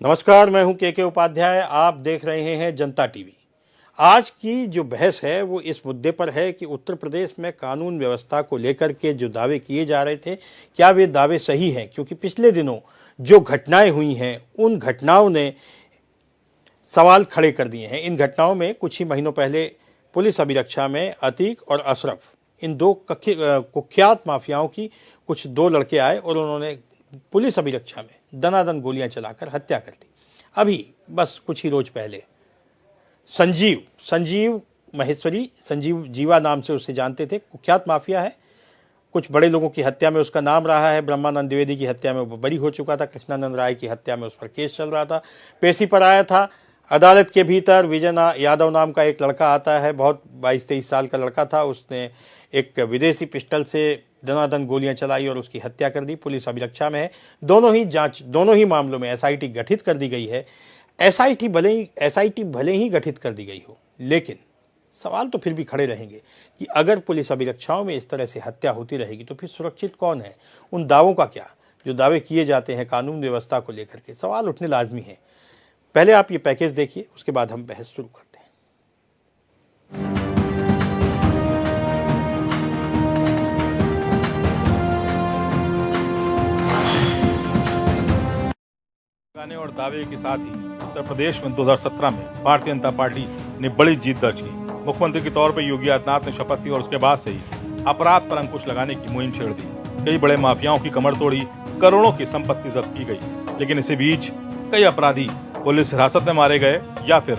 नमस्कार, मैं हूं के उपाध्याय। आप देख रहे हैं जनता टीवी। आज की जो बहस है वो इस मुद्दे पर है कि उत्तर प्रदेश में कानून व्यवस्था को लेकर के जो दावे किए जा रहे थे, क्या वे दावे सही हैं? क्योंकि पिछले दिनों जो घटनाएं हुई हैं, उन घटनाओं ने सवाल खड़े कर दिए हैं। इन घटनाओं में कुछ ही महीनों पहले पुलिस अभिरक्षा में अतीक और अशरफ, इन दो कुख्यात माफियाओं की कुछ दो लड़के आए और उन्होंने पुलिस अभिरक्षा में दनादन गोलियां चलाकर हत्या कर दी। अभी बस कुछ ही रोज पहले संजीव महेश्वरी, संजीव जीवा नाम से उसे जानते थे, कुख्यात माफिया है। कुछ बड़े लोगों की हत्या में उसका नाम रहा है। ब्रह्मानंद द्विवेदी की हत्या में वो बरी हो चुका था। कृष्णानंद राय की हत्या में उस पर केस चल रहा था, पेशी पर आया था। अदालत के भीतर विजय यादव नाम का एक लड़का आता है, बहुत 22-23 साल का लड़का था। उसने एक विदेशी पिस्टल से दनादन गोलियां चलाई और उसकी हत्या कर दी। पुलिस अभिरक्षा में है। दोनों ही मामलों में एसआईटी गठित कर दी गई है। एसआईटी भले ही गठित कर दी गई हो, लेकिन सवाल तो फिर भी खड़े रहेंगे कि अगर पुलिस अभिरक्षाओं में इस तरह से हत्या होती रहेगी तो फिर सुरक्षित कौन है? उन दावों का क्या, जो दावे किए जाते हैं कानून व्यवस्था को लेकर के? सवाल उठने लाजमी है। पहले आप ये पैकेज देखिए, उसके बाद हम बहस शुरू करते हैं। गाने और दावे के साथ ही उत्तर प्रदेश में 2017 में भारतीय जनता पार्टी ने बड़ी जीत दर्ज की। मुख्यमंत्री के तौर पर योगी आदित्यनाथ ने शपथ ली और उसके बाद से ही अपराध पर अंकुश लगाने की मुहिम छेड़ दी। कई बड़े माफियाओं की कमर तोड़ी, करोड़ों की संपत्ति जब्त की गई। लेकिन इसी बीच कई अपराधी पुलिस हिरासत में मारे गए या फिर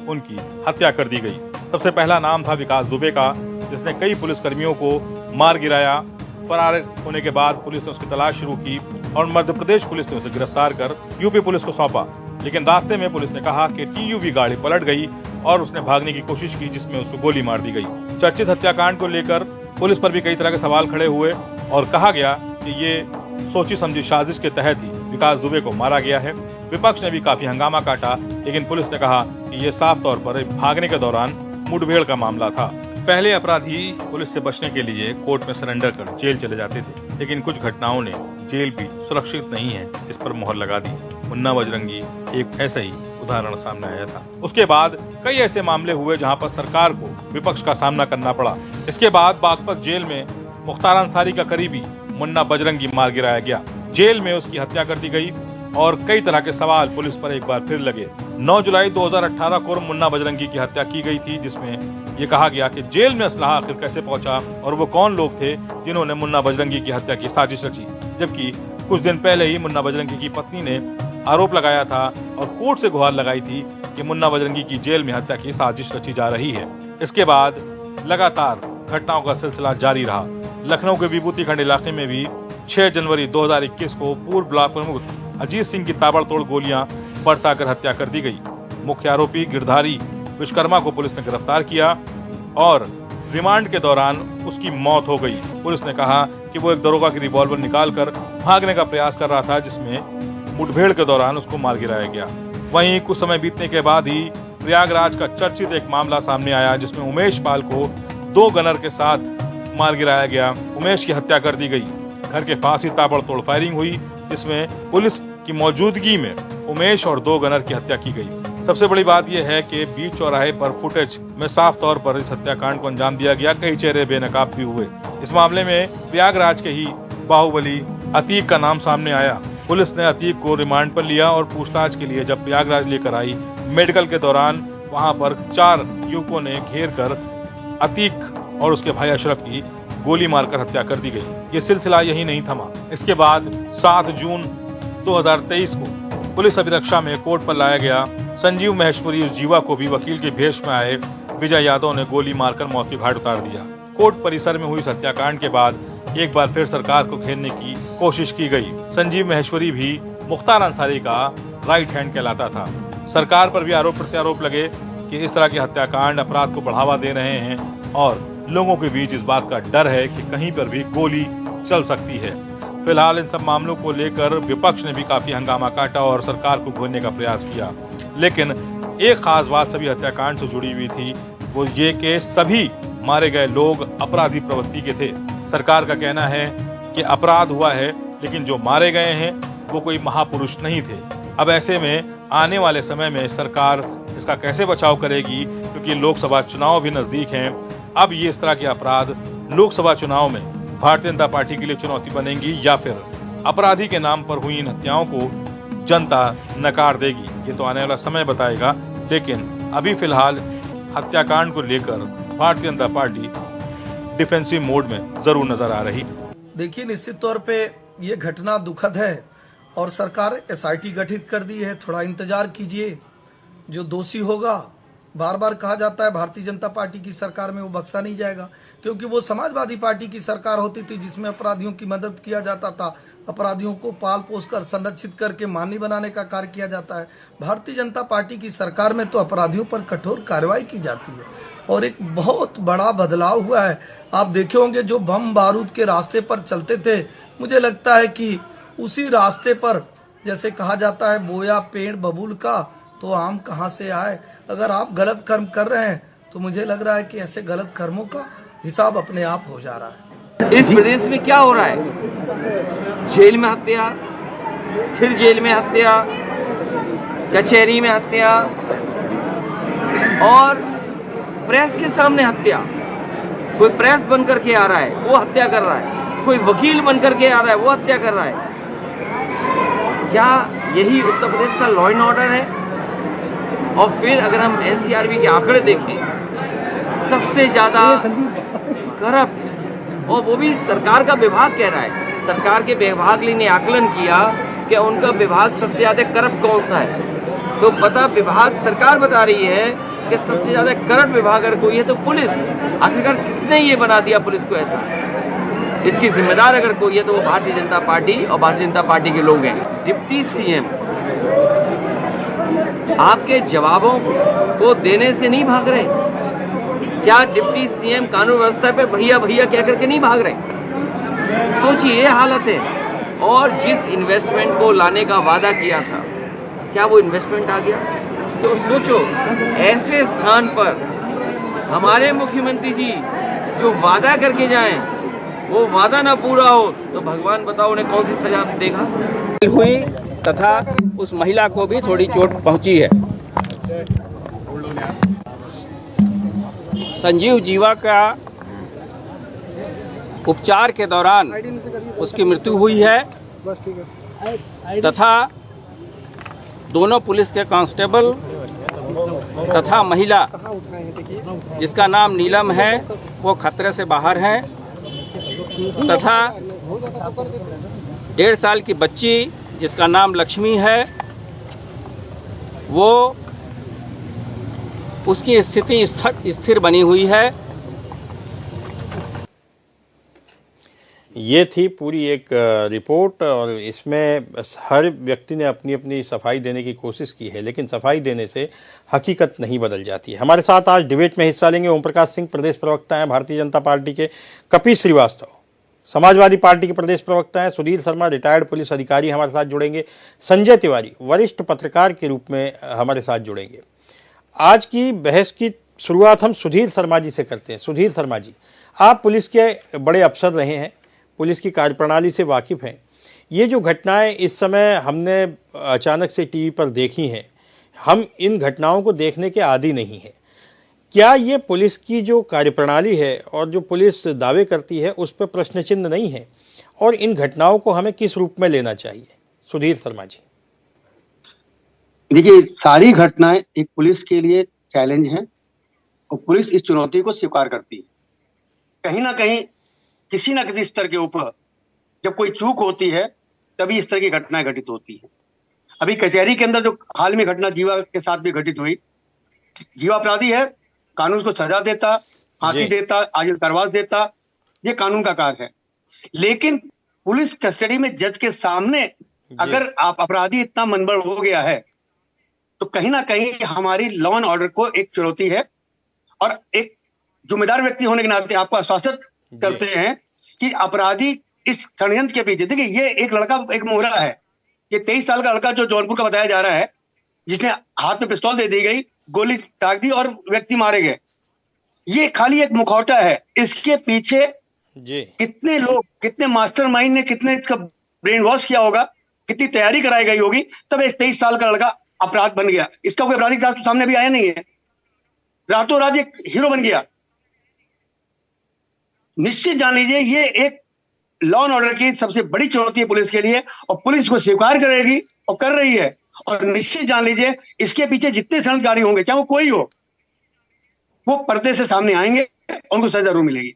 उनकी हत्या कर दी गई। सबसे पहला नाम था विकास दुबे का, जिसने कई पुलिसकर्मियों को मार गिराया। फरार होने के बाद पुलिस ने उसकी तलाश शुरू की और मध्य प्रदेश पुलिस ने उसे गिरफ्तार कर यूपी पुलिस को सौंपा। लेकिन रास्ते में पुलिस ने कहा कि टीयूवी गाड़ी पलट गई और उसने भागने की कोशिश की, जिसमें उसको गोली मार दी गई। चर्चित हत्याकांड को लेकर पुलिस पर भी कई तरह के सवाल खड़े हुए और कहा गया कि ये सोची समझी साजिश के तहत ही विकास दुबे को मारा गया है। विपक्ष ने भी काफी हंगामा काटा, लेकिन पुलिस ने कहा कि ये साफ तौर पर भागने के दौरान मुठभेड़ का मामला था। पहले अपराधी पुलिस से बचने के लिए कोर्ट में सरेंडर कर जेल चले जाते थे, लेकिन कुछ घटनाओं ने जेल भी सुरक्षित नहीं है इस पर मोहर लगा दी। मुन्ना बजरंगी एक ऐसा ही उदाहरण सामने आया था। उसके बाद कई ऐसे मामले हुए जहां पर सरकार को विपक्ष का सामना करना पड़ा। इसके बाद बागपत जेल में मुख्तार अंसारी का करीबी मुन्ना बजरंगी मार गिराया गया। जेल में उसकी हत्या कर दी गई और कई तरह के सवाल पुलिस पर एक बार फिर लगे। 9 जुलाई 2018 को मुन्ना बजरंगी की हत्या की गई थी, जिसमें ये कहा गया कि जेल में असलहा आखिर कैसे पहुंचा और वो कौन लोग थे जिन्होंने मुन्ना बजरंगी की हत्या की साजिश रची। जबकि कुछ दिन पहले ही मुन्ना बजरंगी की पत्नी ने आरोप लगाया था और कोर्ट से गुहार लगाई थी कि मुन्ना बजरंगी की जेल में हत्या की साजिश रची जा रही है। इसके बाद लगातार घटनाओं का सिलसिला जारी रहा। लखनऊ के विभूति खंड इलाके में भी 6 जनवरी 2021 को पूर्व ब्लॉक प्रमुख अजीत सिंह की ताबड़तोड़ गोलियां बरसाकर हत्या कर दी गई। मुख्य आरोपी गिरधारी विश्वकर्मा को पुलिस ने गिरफ्तार किया और रिमांड के दौरान उसकी मौत हो गई। पुलिस ने कहा कि वो एक दरोगा की रिवॉल्वर निकालकर भागने का प्रयास कर रहा था, जिसमें मुठभेड़ के दौरान उसको मार गिराया गया। वहीं कुछ समय बीतने के बाद ही प्रयागराज का चर्चित एक मामला सामने आया, जिसमें उमेश पाल को 2 गनर के साथ मार गिराया गया। उमेश की हत्या कर दी गई। घर के पास ही ताबड़तोड़ फायरिंग हुई, जिसमें पुलिस की मौजूदगी में उमेश और 2 गनर की हत्या की गई। सबसे बड़ी बात यह है कि बीच चौराहे पर फुटेज में साफ तौर पर इस हत्याकांड को अंजाम दिया गया। कई चेहरे बेनकाब भी हुए। इस मामले में प्रयागराज के ही बाहुबली अतीक का नाम सामने आया। पुलिस ने अतीक को रिमांड पर लिया और पूछताछ के लिए जब प्रयागराज लेकर आई, मेडिकल के दौरान वहां पर 4 युवकों ने घेर कर अतीक और उसके भाई अशरफ की गोली मारकर हत्या कर दी गई। ये सिलसिला यही नहीं थमा। इसके बाद 7 जून 2023 को पुलिस अभिरक्षा में कोर्ट पर लाया गया संजीव महेश्वरी उस जीवा को भी वकील के भेष में आए विजय यादव ने गोली मारकर मौत की घाट उतार दिया। कोर्ट परिसर में हुई इस हत्याकांड के बाद एक बार फिर सरकार को घेरने की कोशिश की गई। संजीव महेश्वरी भी मुख्तार अंसारी का राइट हैंड कहलाता था। सरकार पर भी आरोप प्रत्यारोप लगे कि इस तरह के हत्याकांड अपराध को बढ़ावा दे रहे हैं और लोगों के बीच इस बात का डर है कि कहीं पर भी गोली चल सकती है। फिलहाल इन सब मामलों को लेकर विपक्ष ने भी काफी हंगामा काटा और सरकार को घेरने का प्रयास किया। लेकिन एक खास बात सभी हत्याकांड से जुड़ी हुई थी, वो ये कि सभी मारे गए लोग अपराधी प्रवृत्ति के थे। सरकार का कहना है कि अपराध हुआ है, लेकिन जो मारे गए हैं वो कोई महापुरुष नहीं थे। अब ऐसे में आने वाले समय में सरकार इसका कैसे बचाव करेगी, क्योंकि लोकसभा चुनाव भी नजदीक हैं। अब ये इस तरह के अपराध लोकसभा चुनाव में भारतीय जनता पार्टी के लिए चुनौती बनेंगी या फिर अपराधी के नाम पर हुई इन हत्याओं को जनता नकार देगी, ये तो आने वाला समय बताएगा। लेकिन अभी फिलहाल हत्याकांड को लेकर Bharatiya Janata party defensive mode में जरूर नजर आ रही। देखिए, निश्चित तौर पे ये घटना दुखद है और सरकार एसआईटी गठित कर दी है। थोड़ा इंतजार कीजिए, जो दोषी होगा, बार बार कहा जाता है भारतीय जनता पार्टी की सरकार में वो बख्शा नहीं जाएगा, क्योंकि वो समाजवादी पार्टी की सरकार होती थी जिसमें अपराधियों की मदद किया जाता था, अपराधियों को पाल पोस कर संरक्षित करके माननीय बनाने का कार्य किया जाता है। भारतीय जनता पार्टी की सरकार में तो अपराधियों पर कठोर कार्रवाई की जाती है और एक बहुत बड़ा बदलाव हुआ है। आप देखे होंगे जो बम बारूद के रास्ते पर चलते थे, मुझे लगता है कि उसी रास्ते पर, जैसे कहा जाता है, बोया पेड़ बबूल का तो आम कहाँ से आए। अगर आप गलत कर्म कर रहे हैं तो मुझे लग रहा है कि ऐसे गलत कर्मों का हिसाब अपने आप हो जा रहा है। इस प्रदेश में क्या हो रहा है? जेल में हत्या, फिर जेल में हत्या, कचहरी में हत्या और प्रेस के सामने हत्या। कोई प्रेस बन करके आ रहा है वो हत्या कर रहा है, कोई वकील बन करके आ रहा है वो हत्या कर रहा है। क्या यही उत्तर प्रदेश का लॉ एंड ऑर्डर है? और फिर अगर हम एनसीआरबी के आंकड़े देखें, सबसे ज्यादा करप्ट, और वो भी सरकार का विभाग कह रहा है, सरकार के विभाग ने आकलन किया कि उनका विभाग सबसे ज्यादा करप्ट कौन सा है, तो पता विभाग सरकार बता रही है कि सबसे ज्यादा करप्ट विभाग अगर कोई है तो पुलिस। आखिरकार किसने ये बना दिया पुलिस को ऐसा? इसकी जिम्मेदार अगर कोई है तो वो भारतीय जनता पार्टी और भारतीय जनता पार्टी के लोग हैं। डिप्टी सीएम आपके जवाबों को देने से नहीं भाग रहे। क्या डिप्टी सीएम कानून व्यवस्था पे भैया भैया कह करके नहीं भाग रहे? सोचिए, ये हालत है। और जिस इन्वेस्टमेंट को लाने का वादा किया था, क्या वो इन्वेस्टमेंट आ गया? तो सोचो, ऐसे स्थान पर हमारे मुख्यमंत्री जी जो वादा करके जाएं, वो वादा ना पूरा हो तो भगवान बताओ उन्हें कौन सी सजा देगा। हुई तथा उस महिला को भी थोड़ी चोट पहुंची है। संजीव जीवा का उपचार के दौरान उसकी मृत्यु हुई है तथा दोनों पुलिस के कांस्टेबल तथा महिला जिसका नाम नीलम है वो खतरे से बाहर है तथा 1.5 साल की बच्ची जिसका नाम लक्ष्मी है वो उसकी स्थिति स्थिर बनी हुई है। ये थी पूरी एक रिपोर्ट और इसमें हर व्यक्ति ने अपनी अपनी सफाई देने की कोशिश की है, लेकिन सफाई देने से हकीकत नहीं बदल जाती है। हमारे साथ आज डिबेट में हिस्सा लेंगे ओम प्रकाश सिंह, प्रदेश प्रवक्ता हैं भारतीय जनता पार्टी के, कपिल श्रीवास्तव समाजवादी पार्टी के प्रदेश प्रवक्ता हैं, सुधीर शर्मा रिटायर्ड पुलिस अधिकारी हमारे साथ जुड़ेंगे, संजय तिवारी वरिष्ठ पत्रकार के रूप में हमारे साथ जुड़ेंगे। आज की बहस की शुरुआत हम सुधीर शर्मा जी से करते हैं। सुधीर शर्मा जी, आप पुलिस के बड़े अफसर रहे हैं, पुलिस की कार्यप्रणाली से वाकिफ़ हैं। ये जो घटनाएं इस समय हमने अचानक से टीवी पर देखी हैं, हम इन घटनाओं को देखने के आदी नहीं हैं। क्या ये पुलिस की जो कार्यप्रणाली है और जो पुलिस दावे करती है उस पर प्रश्न चिन्ह नहीं है, और इन घटनाओं को हमें किस रूप में लेना चाहिए? सुधीर शर्मा जी। देखिए, सारी घटनाएं एक पुलिस के लिए चैलेंज हैं और पुलिस इस चुनौती को स्वीकार करती है। कहीं ना कहीं किसी न किसी स्तर के ऊपर जब कोई चूक होती है तभी इस तरह की घटनाएं घटित होती हैं। अभी कचहरी के अंदर जो हाल में घटना जीवा के साथ भी घटित हुई, जीवा अपराधी है, कानून को सजा देता, फांसी देता, आजीवन कारावास देता, ये कानून का कार्य है। लेकिन पुलिस कस्टडी में जज के सामने अगर आप अपराधी इतना मनबड़ हो गया है तो कहीं ना कहीं हमारी लॉ एंड ऑर्डर को एक चुनौती है। और एक जिम्मेदार व्यक्ति होने के नाते आपको आश्वस्त करते हैं कि अपराधी इस षड्यंत्र के पीछे, देखिए ये एक लड़का, एक मोहरा है, ये 23 साल का लड़का जो जौनपुर का बताया जा रहा है, जिसने हाथ में पिस्तौल दे दी गई, गोली दाग दी और व्यक्ति मारे गए। ये खाली एक मुखौटा है, इसके पीछे कितने लोग, कितने मास्टरमाइंड ने कितने इसका ब्रेन वॉश किया होगा, कितनी तैयारी कराई गई होगी, तब एक 23 साल का लड़का अपराध बन गया। इसका कोई आपराधिक इतिहास तो सामने भी आया नहीं है, रातों रात एक हीरो बन गया। निश्चित जान लीजिए ये एक लॉ एंड ऑर्डर की सबसे बड़ी चुनौती है पुलिस के लिए, और पुलिस को स्वीकार करेगी और कर रही है। और निश्चित जान लीजिए इसके पीछे जितने षड्यंत्रकारी होंगे, चाहे वो कोई हो, वो पर्दे से सामने आएंगे, उनको सजा जरूर मिलेगी।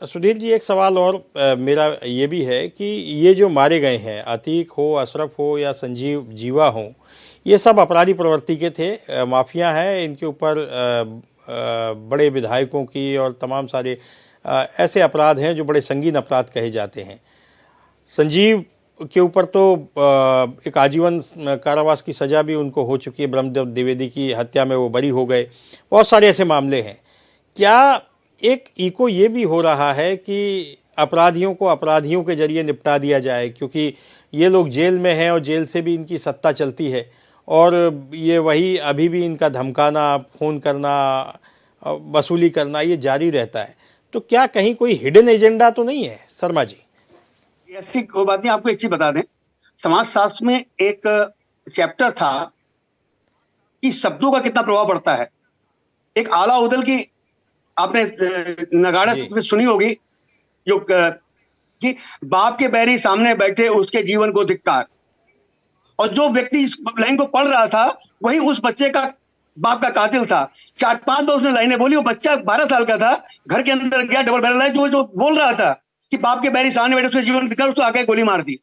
सुधीर जी, एक सवाल और मेरा ये भी है कि ये जो मारे गए हैं, अतीक हो, अशरफ हो या संजीव जीवा हो, ये सब अपराधी प्रवृत्ति के थे, माफिया हैं। इनके ऊपर बड़े विधायकों की और तमाम सारे ऐसे अपराध हैं जो बड़े संगीन अपराध कहे जाते हैं। संजीव के ऊपर तो एक आजीवन कारावास की सज़ा भी उनको हो चुकी है, ब्रह्मदेव द्विवेदी की हत्या में वो बरी हो गए। बहुत सारे ऐसे मामले हैं। क्या एक इको ये भी हो रहा है कि अपराधियों को अपराधियों के जरिए निपटा दिया जाए, क्योंकि ये लोग जेल में हैं और जेल से भी इनकी सत्ता चलती है, और ये वही अभी भी इनका धमकाना, फ़ोन करना, वसूली करना ये जारी रहता है। तो क्या कहीं कोई हिडन एजेंडा तो नहीं है शर्मा जी? ऐसी कोई बात नहीं। आपको एक चीज बता दें, समाजशास्त्र में एक चैप्टर था कि शब्दों का कितना प्रभाव पड़ता है। एक आला उदल की आपने नगाड़ा में सुनी होगी, जो कि बाप के बैरी सामने बैठे उसके जीवन को धिक्कार। और जो व्यक्ति इस लाइन को पढ़ रहा था वही उस बच्चे का बाप का कातिल था। 4-5 बार उसने लाइनें बोली। वो बच्चा 12 साल का था, घर के अंदर गया, डबल बैरल लाइन जो बोल रहा था कि बाप के बैरी सामने बैठे उसके जीवन धिक्कार, उसको आके गोली मार दी।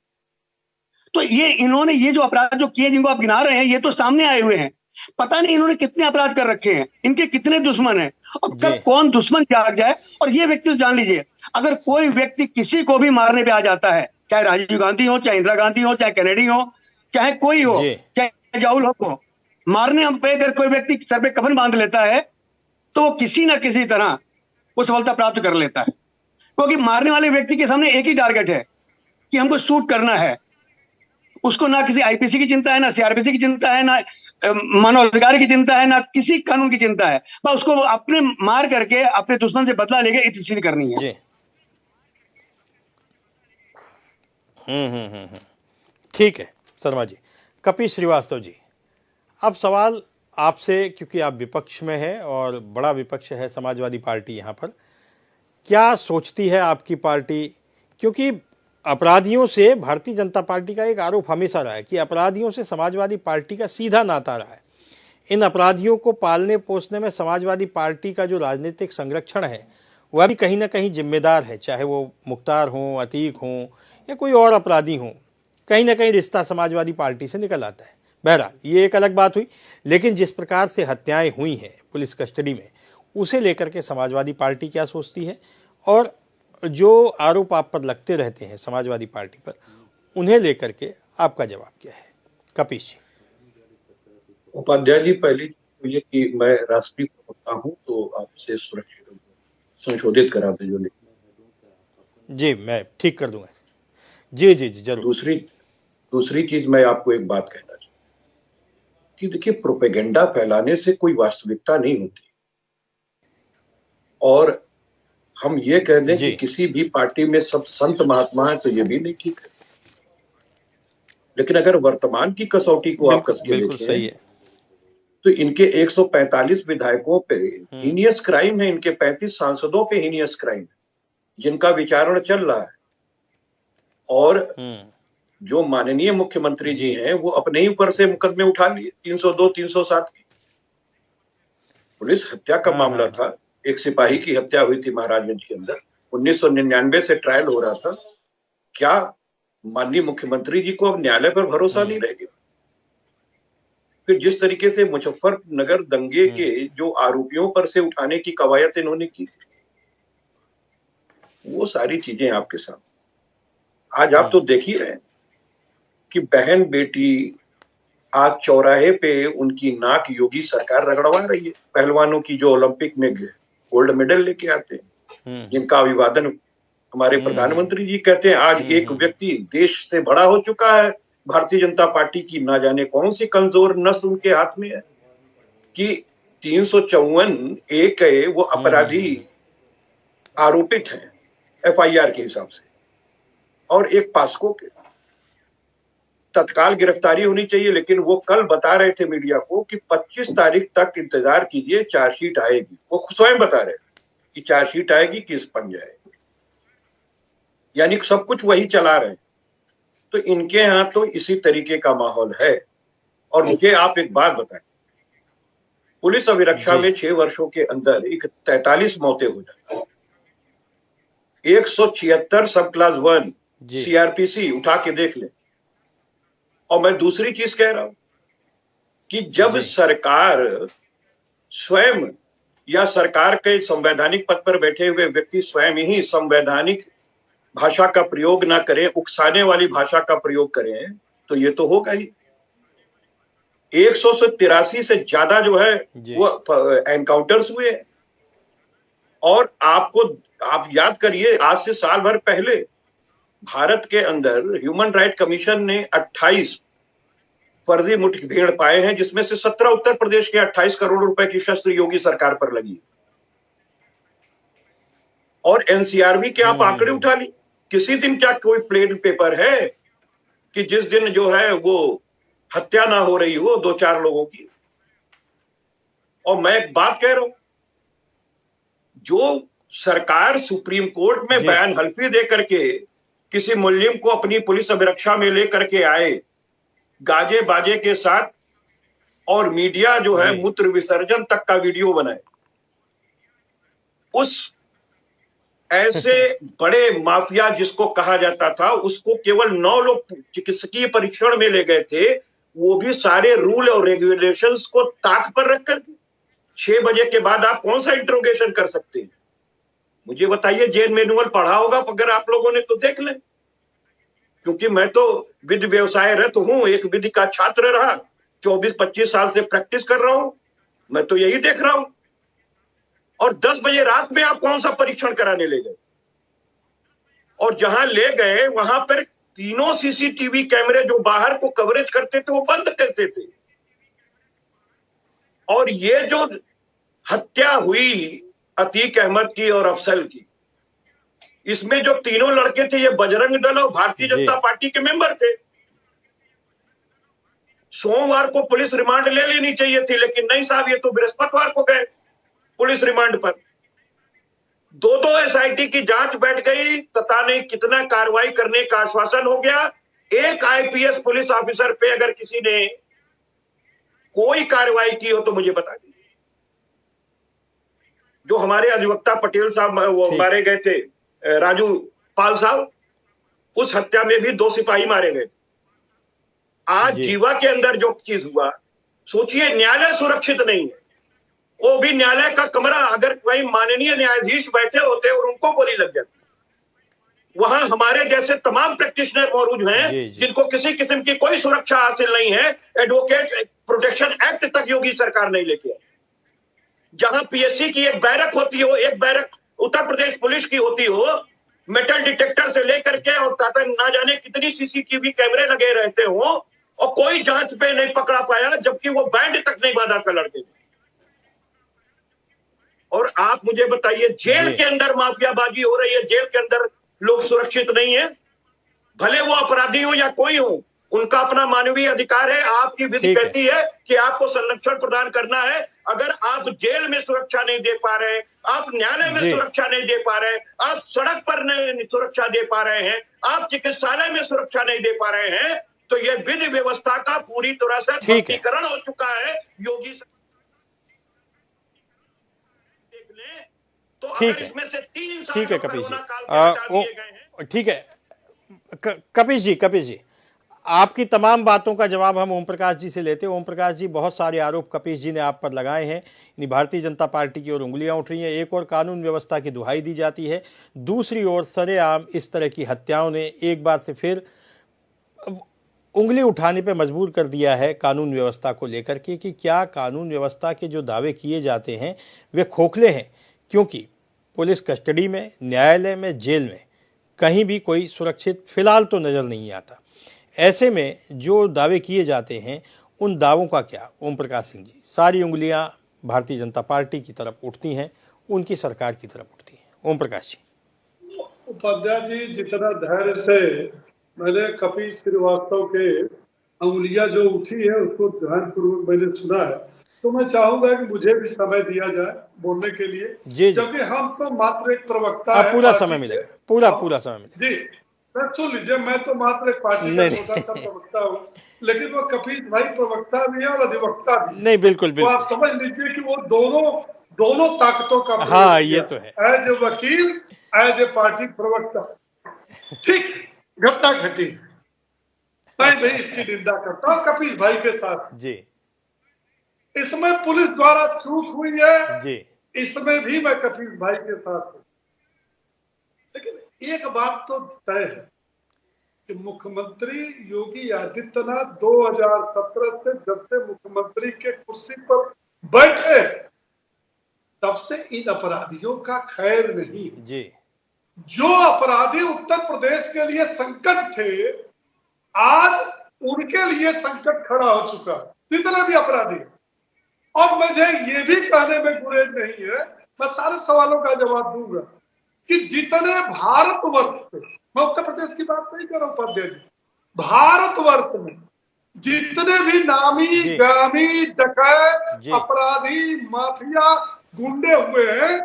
तो ये इन्होंने ये जो अपराध जो किए जिनको आप गिना रहे हैं, ये तो सामने आए हुए हैं। पता नहीं इन्होंने कितने अपराध कर रखे हैं, इनके कितने दुश्मन हैं, और कब कौन दुश्मन जाग जाए। और ये व्यक्ति तो जान लीजिए, अगर कोई व्यक्ति किसी को भी मारने पे आ जाता है, चाहे राजीव गांधी हो, चाहे इंदिरा गांधी हो, चाहे कैनेडी हो, चाहे कोई हो, चाहे जाउल हो, मारने पे अगर कोई व्यक्ति सर पे कफन बांध लेता है तो वो किसी ना किसी तरह वो सफलता प्राप्त कर लेता है। क्योंकि मारने वाले व्यक्ति के सामने एक ही टारगेट है कि हमको शूट करना है। उसको ना किसी आईपीसी की चिंता है, ना सीआरपीसी की चिंता है, ना मानवाधिकार की चिंता है, ना किसी कानून की चिंता है। बस उसको अपने मार करके अपने दुश्मन से बदला लेके इतनी करनी है। ठीक है शर्मा जी। कपिल श्रीवास्तव जी, अब सवाल आपसे, क्योंकि आप विपक्ष में हैं और बड़ा विपक्ष है समाजवादी पार्टी यहाँ पर, क्या सोचती है आपकी पार्टी? क्योंकि अपराधियों से भारतीय जनता पार्टी का एक आरोप हमेशा रहा है कि अपराधियों से समाजवादी पार्टी का सीधा नाता रहा है। इन अपराधियों को पालने पोसने में समाजवादी पार्टी का जो राजनीतिक संरक्षण है वह भी कहीं ना कहीं जिम्मेदार है, चाहे वो मुख्तार हों, अतीक हों या कोई और अपराधी हों। कहीं ना कहीं रिश्ता समाजवादी पार्टी से निकल आता है। बहरहाल ये एक अलग बात हुई, लेकिन जिस प्रकार से हत्याएं हुई हैं पुलिस कस्टडी में, उसे लेकर के समाजवादी पार्टी क्या सोचती है, और जो आरोप आप पर लगते रहते हैं समाजवादी पार्टी पर, उन्हें लेकर के आपका जवाब क्या है? कपिश जी। उपाध्याय जी, पहली तो ये कि मैं राष्ट्रीय प्रवक्ता हूँ, तो आपसे सुरक्षित संशोधित करा दे जो लिखा। जी मैं ठीक कर दूंगा। जी जी जी जरूर। दूसरी चीज मैं आपको एक बात कहना चाहूँ कि देखिए, प्रोपेगेंडा फैलाने से कोई वास्तविकता नहीं होती। और हम ये कह दें कि किसी भी पार्टी में सब संत महात्मा है तो ये भी नहीं ठीक है। लेकिन अगर वर्तमान की कसौटी को आप कस के देखें तो इनके 145 विधायकों पे हीनियस क्राइम है, इनके 35 सांसदों पे हीनियस क्राइम है जिनका विचारण चल रहा है। और जो माननीय मुख्यमंत्री जी हैं वो अपने ही ऊपर से मुकदमे उठा लिए 302, 307 की। पुलिस हत्या का मामला था, एक सिपाही की हत्या हुई थी महाराजगंज के अंदर, 1999 से ट्रायल हो रहा था। क्या माननीय मुख्यमंत्री जी को अब न्यायालय पर भरोसा नहीं रह गया? फिर जिस तरीके से मुजफ्फरनगर दंगे के जो आरोपियों पर से उठाने की कवायद इन्होंने की थी, वो सारी चीजें आपके सामने। आज आप तो देख ही रहे हैं कि बहन बेटी आज चौराहे पे उनकी नाक योगी सरकार रगड़वा रही है। पहलवानों की जो ओलंपिक में गोल्ड मेडल लेके आते हैं, जिनका अभिवादन हमारे प्रधानमंत्री जी कहते हैं, आज एक व्यक्ति देश से बड़ा हो चुका है। भारतीय जनता पार्टी की ना जाने कौन सी कमजोर नस्ल उनके हाथ में है कि 354 एक वो अपराधी आरोपित हैं एफआईआर के हिसाब से, और एक पास्को के। तत्काल गिरफ्तारी होनी चाहिए, लेकिन वो कल बता रहे थे मीडिया को कि 25 तारीख तक इंतजार कीजिए, चार्जशीट आएगी। वो स्वयं बता रहे थे कि चार्जशीट आएगी कि बन जाएगी, यानी सब कुछ वही चला रहे हैं। तो इनके यहाँ तो इसी तरीके का माहौल है। और मुझे आप एक बात बताएं, पुलिस अभिरक्षा में 6 वर्षों के अंदर 43 मौतें हो जाती, 176 सब क्लास 1 सीआरपीसी उठा के देख ले। और मैं दूसरी चीज कह रहा हूं कि जब सरकार स्वयं या सरकार के संवैधानिक पद पर बैठे हुए व्यक्ति स्वयं ही संवैधानिक भाषा का प्रयोग ना करें, उकसाने वाली भाषा का प्रयोग करें, तो ये तो होगा ही। 183 से ज्यादा जो है वो एनकाउंटर्स हुए। और आप याद करिए, आज से साल भर पहले भारत के अंदर ह्यूमन राइट कमीशन ने 28 फर्जी मुठभेड़ पाए हैं, जिसमें से 17 उत्तर प्रदेश के 28 करोड़ रुपए की शस्त्र योगी सरकार पर लगी। और एनसीआरबी के आप आंकड़े उठा ली, किसी दिन क्या कोई प्लेन पेपर है कि जिस दिन जो है वो हत्या ना हो रही हो 2-4 लोगों की। और मैं एक बात कह रहा हूं, जो सरकार सुप्रीम कोर्ट में बयान हल्फी दे करके किसी मुल्जिम को अपनी पुलिस अभिरक्षा में लेकर के आए गाजे बाजे के साथ, और मीडिया जो है मूत्र विसर्जन तक का वीडियो बनाए, उस ऐसे बड़े माफिया जिसको कहा जाता था, उसको केवल 9 लोग चिकित्सकीय परीक्षण में ले गए थे, वो भी सारे रूल और रेगुलेशंस को ताक पर रख करके। 6 बजे के बाद आप कौन सा इंट्रोगेशन कर सकते हैं? मुझे बताइए, जेल मैनुअल पढ़ा होगा अगर आप लोगों ने तो देख लें, क्योंकि मैं तो विधि व्यवसाय रत हूं, एक विधि का छात्र रहा, 24-25 साल से प्रैक्टिस कर रहा हूं, मैं तो यही देख रहा हूं। और 10 बजे रात में आप कौन सा परीक्षण कराने ले गए? और जहां ले गए वहां पर तीनों सीसीटीवी कैमरे जो बाहर को कवरेज करते थे वो बंद करते थे। और ये जो हत्या हुई अतीक अहमद की और अफसल की, इसमें जो तीनों लड़के थे ये बजरंग दल और भारतीय जनता पार्टी के मेंबर थे। सोमवार को पुलिस रिमांड ले लेनी चाहिए थी, लेकिन नहीं साहब, ये तो बृहस्पतिवार को गए पुलिस रिमांड पर। 2 एसआईटी की जांच बैठ गई, पता नहीं कितना कार्रवाई करने का आश्वासन हो गया। एक आईपीएस पुलिस ऑफिसर पे अगर किसी ने कोई कार्रवाई की हो तो मुझे बता दीजिए। जो हमारे अधिवक्ता पटेल साहब वो मारे गए थे, राजू पाल साहब, उस हत्या में भी 2 सिपाही मारे गए। आज जीवा के अंदर जो चीज हुआ, सोचिए, न्यायालय सुरक्षित नहीं है। वो भी न्यायालय का कमरा, अगर कहीं माननीय न्यायाधीश बैठे होते और उनको गोली लग जाती, वहां हमारे जैसे तमाम प्रैक्टिशनर मौजूद हैं जिनको किसी किस्म की कोई सुरक्षा हासिल नहीं है। एडवोकेट प्रोटेक्शन एक्ट तक योगी सरकार नहीं लेके आई। जहां पीएससी की एक बैरक होती हो, एक बैरक उत्तर प्रदेश पुलिस की होती हो, मेटल डिटेक्टर से लेकर के और ना जाने कितनी सीसीटीवी कैमरे लगे रहते हो, और कोई जांच पे नहीं पकड़ा पाया, जबकि वो बैंड तक नहीं बांधा था लड़के ने। और आप मुझे बताइए, जेल के अंदर माफियाबाजी हो रही है, जेल के अंदर लोग सुरक्षित नहीं है। भले वो अपराधी हो या कोई हो, उनका अपना मानवीय अधिकार है। आपकी विधि कहती है कि आपको संरक्षण प्रदान करना है। अगर आप जेल में सुरक्षा नहीं दे पा रहे, आप न्यायालय में सुरक्षा नहीं दे पा रहे, आप सड़क पर नहीं सुरक्षा दे पा रहे हैं, आप चिकित्सालय में सुरक्षा नहीं दे पा रहे हैं, तो यह विधि व्यवस्था का पूरी तरह से ध्वस्तीकरण हो चुका है। योगी तो ठीक है, इसमें से 3 साल ठीक है कपिल जी, ठीक है कपिल जी, आपकी तमाम बातों का जवाब हम ओम प्रकाश जी से लेते हैं। ओम प्रकाश जी, बहुत सारे आरोप कपिल जी ने आप पर लगाए हैं, यानी भारतीय जनता पार्टी की ओर उंगलियां उठ रही हैं। एक और कानून व्यवस्था की दुहाई दी जाती है, दूसरी ओर सरेआम इस तरह की हत्याओं ने एक बार से फिर उंगली उठाने पर मजबूर कर दिया है कानून व्यवस्था को लेकर के कि क्या कानून व्यवस्था के जो दावे किए जाते हैं वे खोखले हैं, क्योंकि पुलिस कस्टडी में, न्यायालय में, जेल में कहीं भी कोई सुरक्षित फिलहाल तो नज़र नहीं आता। ऐसे में जो दावे किए जाते हैं उन दावों का क्या? ओम प्रकाश सिंह जी, सारी उंगलियां भारतीय जनता पार्टी की तरफ उठती हैं, उनकी सरकार की तरफ उठती हैं। ओम प्रकाश जी। उपाध्याय जी, जितना धैर्य से मैंने कपिल श्रीवास्तव के अंगुलियां जो उठी है उसको ध्यानपूर्वक मैंने सुना है, तो मैं चाहूंगा कि मुझे भी समय दिया जाए बोलने के लिए, जी। क्योंकि हम तो मात्र एक प्रवक्ता आप है, पूरा पार्टी समय के। मिलेगा, पूरा समय मिलेगा। जी, मैं सुन लीजिए, मैं तो मात्र एक पार्टी का छोटा सा प्रवक्ता हूँ, लेकिन वो कपिल भाई प्रवक्ता भी है और अधिवक्ता भी। नहीं, बिल्कुल तो आप समझ लीजिए कि वो दोनों ताकतों का प्रयोग हाँ, किया। ये तो है। एज ए वकील, एज ए पार्टी प्रवक्ता। ठीक, घटना घटी, मैं भी इसकी निंदा करता हूँ कपिल भाई के साथ। जी इसमें पुलिस द्वारा चूक हुई है, जी इसमें भी मैं कपिल भाई के साथ हूँ। लेकिन एक बात तो तय है कि मुख्यमंत्री योगी आदित्यनाथ 2017 से जब से मुख्यमंत्री के कुर्सी पर बैठे, तब से इन अपराधियों का खैर नहीं। जी जो अपराधी उत्तर प्रदेश के लिए संकट थे, आज उनके लिए संकट खड़ा हो चुका, जितने भी अपराधी। और मुझे ये भी कहने में गुरेज नहीं है, मैं सारे सवालों का जवाब दूंगा कि जितने भारतवर्ष से, मैं उत्तर प्रदेश की बात नहीं कर रहा हूं उपाध्याय जी, भारतवर्ष में जितने भी नामी गामी डकैत अपराधी माफिया गुंडे हुए हैं,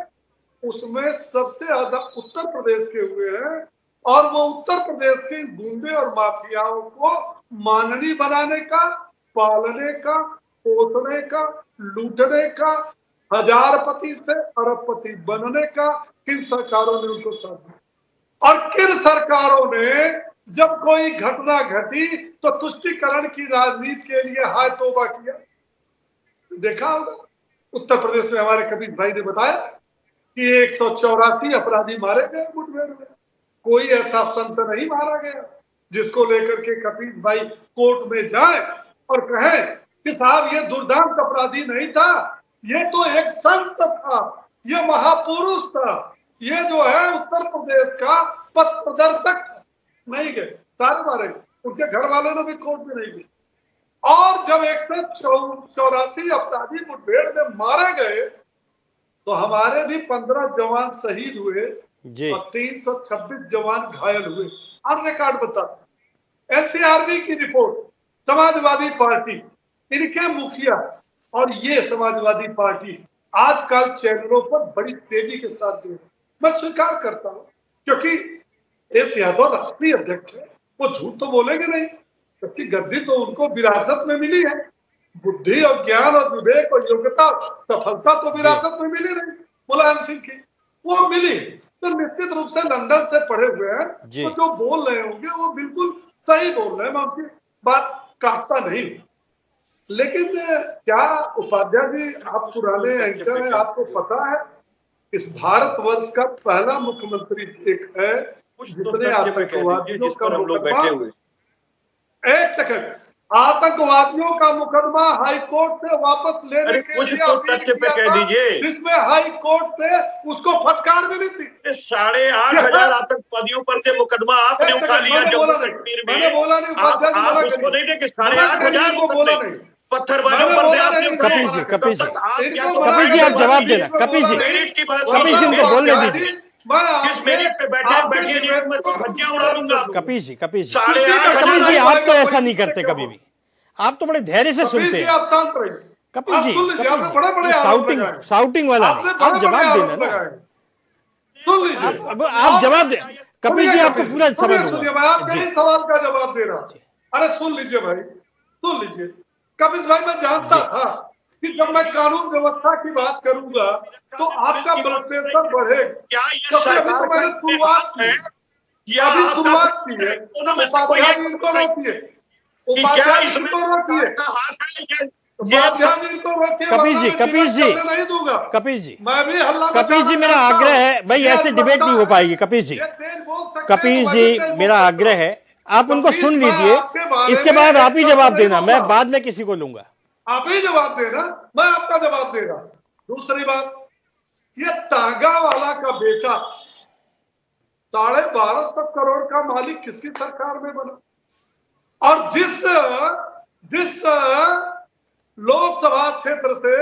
उसमें सबसे ज्यादा उत्तर प्रदेश के हुए हैं। और वो उत्तर प्रदेश के गुंडे और माफियाओं को माननीय बनाने का, पालने का, पोसने का, लूटने का, हजारपति से अरबपति बनने का किन सरकारों ने उनको साथ दिया। और किन सरकारों ने जब कोई घटना घटी तो तुष्टीकरण की राजनीति के लिए हाय तौबा किया। देखा होगा उत्तर प्रदेश में हमारे कपिल भाई ने बताया कि 184 अपराधी मारे गए मुठभेड़ में, कोई ऐसा संत नहीं मारा गया जिसको लेकर के कपिल भाई कोर्ट में जाए और कहे कि साहब ये दुर्दांत अपराधी नहीं था, ये तो एक संत था, ये महापुरुष था, ये जो है उत्तर प्रदेश का पथ प्रदर्शक था। नहीं गए, सारे मारे गए, उनके घर वाले ने भी कोर्ट में नहीं गए। और जब 184 अपराधी मुठभेड़ में मारे गए तो हमारे भी 15 जवान शहीद हुए और 326 जवान घायल हुए। और रिकॉर्ड बता, एनसीआरबी की रिपोर्ट, समाजवादी पार्टी, इनके मुखिया और ये समाजवादी पार्टी आजकल चैनलों पर बड़ी तेजी के साथ दे, मैं स्वीकार करता हूं, क्योंकि एस यादव राष्ट्रीय अध्यक्ष है, वो झूठ तो बोलेंगे नहीं, क्योंकि गद्दी तो उनको विरासत में मिली है। बुद्धि और ज्ञान और विवेक और योग्यता, सफलता तो विरासत में मिली नहीं मुलायम सिंह की, वो मिली तो निश्चित रूप से लंदन से पढ़े हुए हैं, तो जो बोल रहे होंगे वो बिल्कुल सही बोल रहे हैं, मैं उनकी बात काटता नहीं। लेकिन क्या उपाध्याय जी, आप पुराने एंकर हैं, आपको पता है इस भारतवर्ष का पहला मुख्यमंत्री एक है जितने आतंकवादियों का मुकदमा, एक सेकंड, आतंकवादियों का मुकदमा हाई कोर्ट से वापस लेने के लिए तथ्य पे कह दीजिए, जिसमें हाई कोर्ट से उसको फटकार मिली थी। 8,500 आतंकवादियों पर से मुकदमा आपने उठा लिया जम्मू कश्मीर में। मैंने बोला नहीं, आप उसको नहीं देखे, 8,500 को बोला नहीं, पत्थरबाजों पर से आपने कपिल जी आप जवाब देना, कपिल जी उनको बोलने दीजिए। किस मेरिट पे बैठिए जी, मैं तो धज्जियां उड़ा दूंगा। कपिल जी आप तो ऐसा नहीं करते कभी भी, आप तो बड़े धैर्य से सुनते हैं। आप शांत रहिए कपिल जी बड़े साउटिंग वाला नहीं, आप जवाब देना ना, सुन लीजिए, आप जवाब दे। कपिल जी आपको पूरा समय सुनिए, मैं आपके ही सवाल का जवाब दे रहा हूँ। अरे सुन लीजिए भाई, सुन लीजिए कपिल भाई, मैं जानता था कि जब मैं कानून व्यवस्था की बात करूंगा तो आपका ब्लड प्रेशर बढ़ेगा, क्योंकि अभी तो मैंने शुरुआत की है, उपाध्याय जी इनको रोकिए, उपाध्याय जी इनको रोकिए, कपिल जी मैं भी हल्ला, कपिल जी मेरा आग्रह है भाई, ऐसे डिबेट नहीं हो पाएगी। कपिल जी मेरा आग्रह है, आप उनको सुन लीजिए, इसके बाद आप ही जवाब देना, मैं बाद में किसी को लूंगा। आप ही जवाब देना, मैं आपका जवाब दे रहा। दूसरी बात, ये तागा वाला का बेटा 1250 करोड़ का मालिक किसकी सरकार में बना, और जिस लोकसभा क्षेत्र से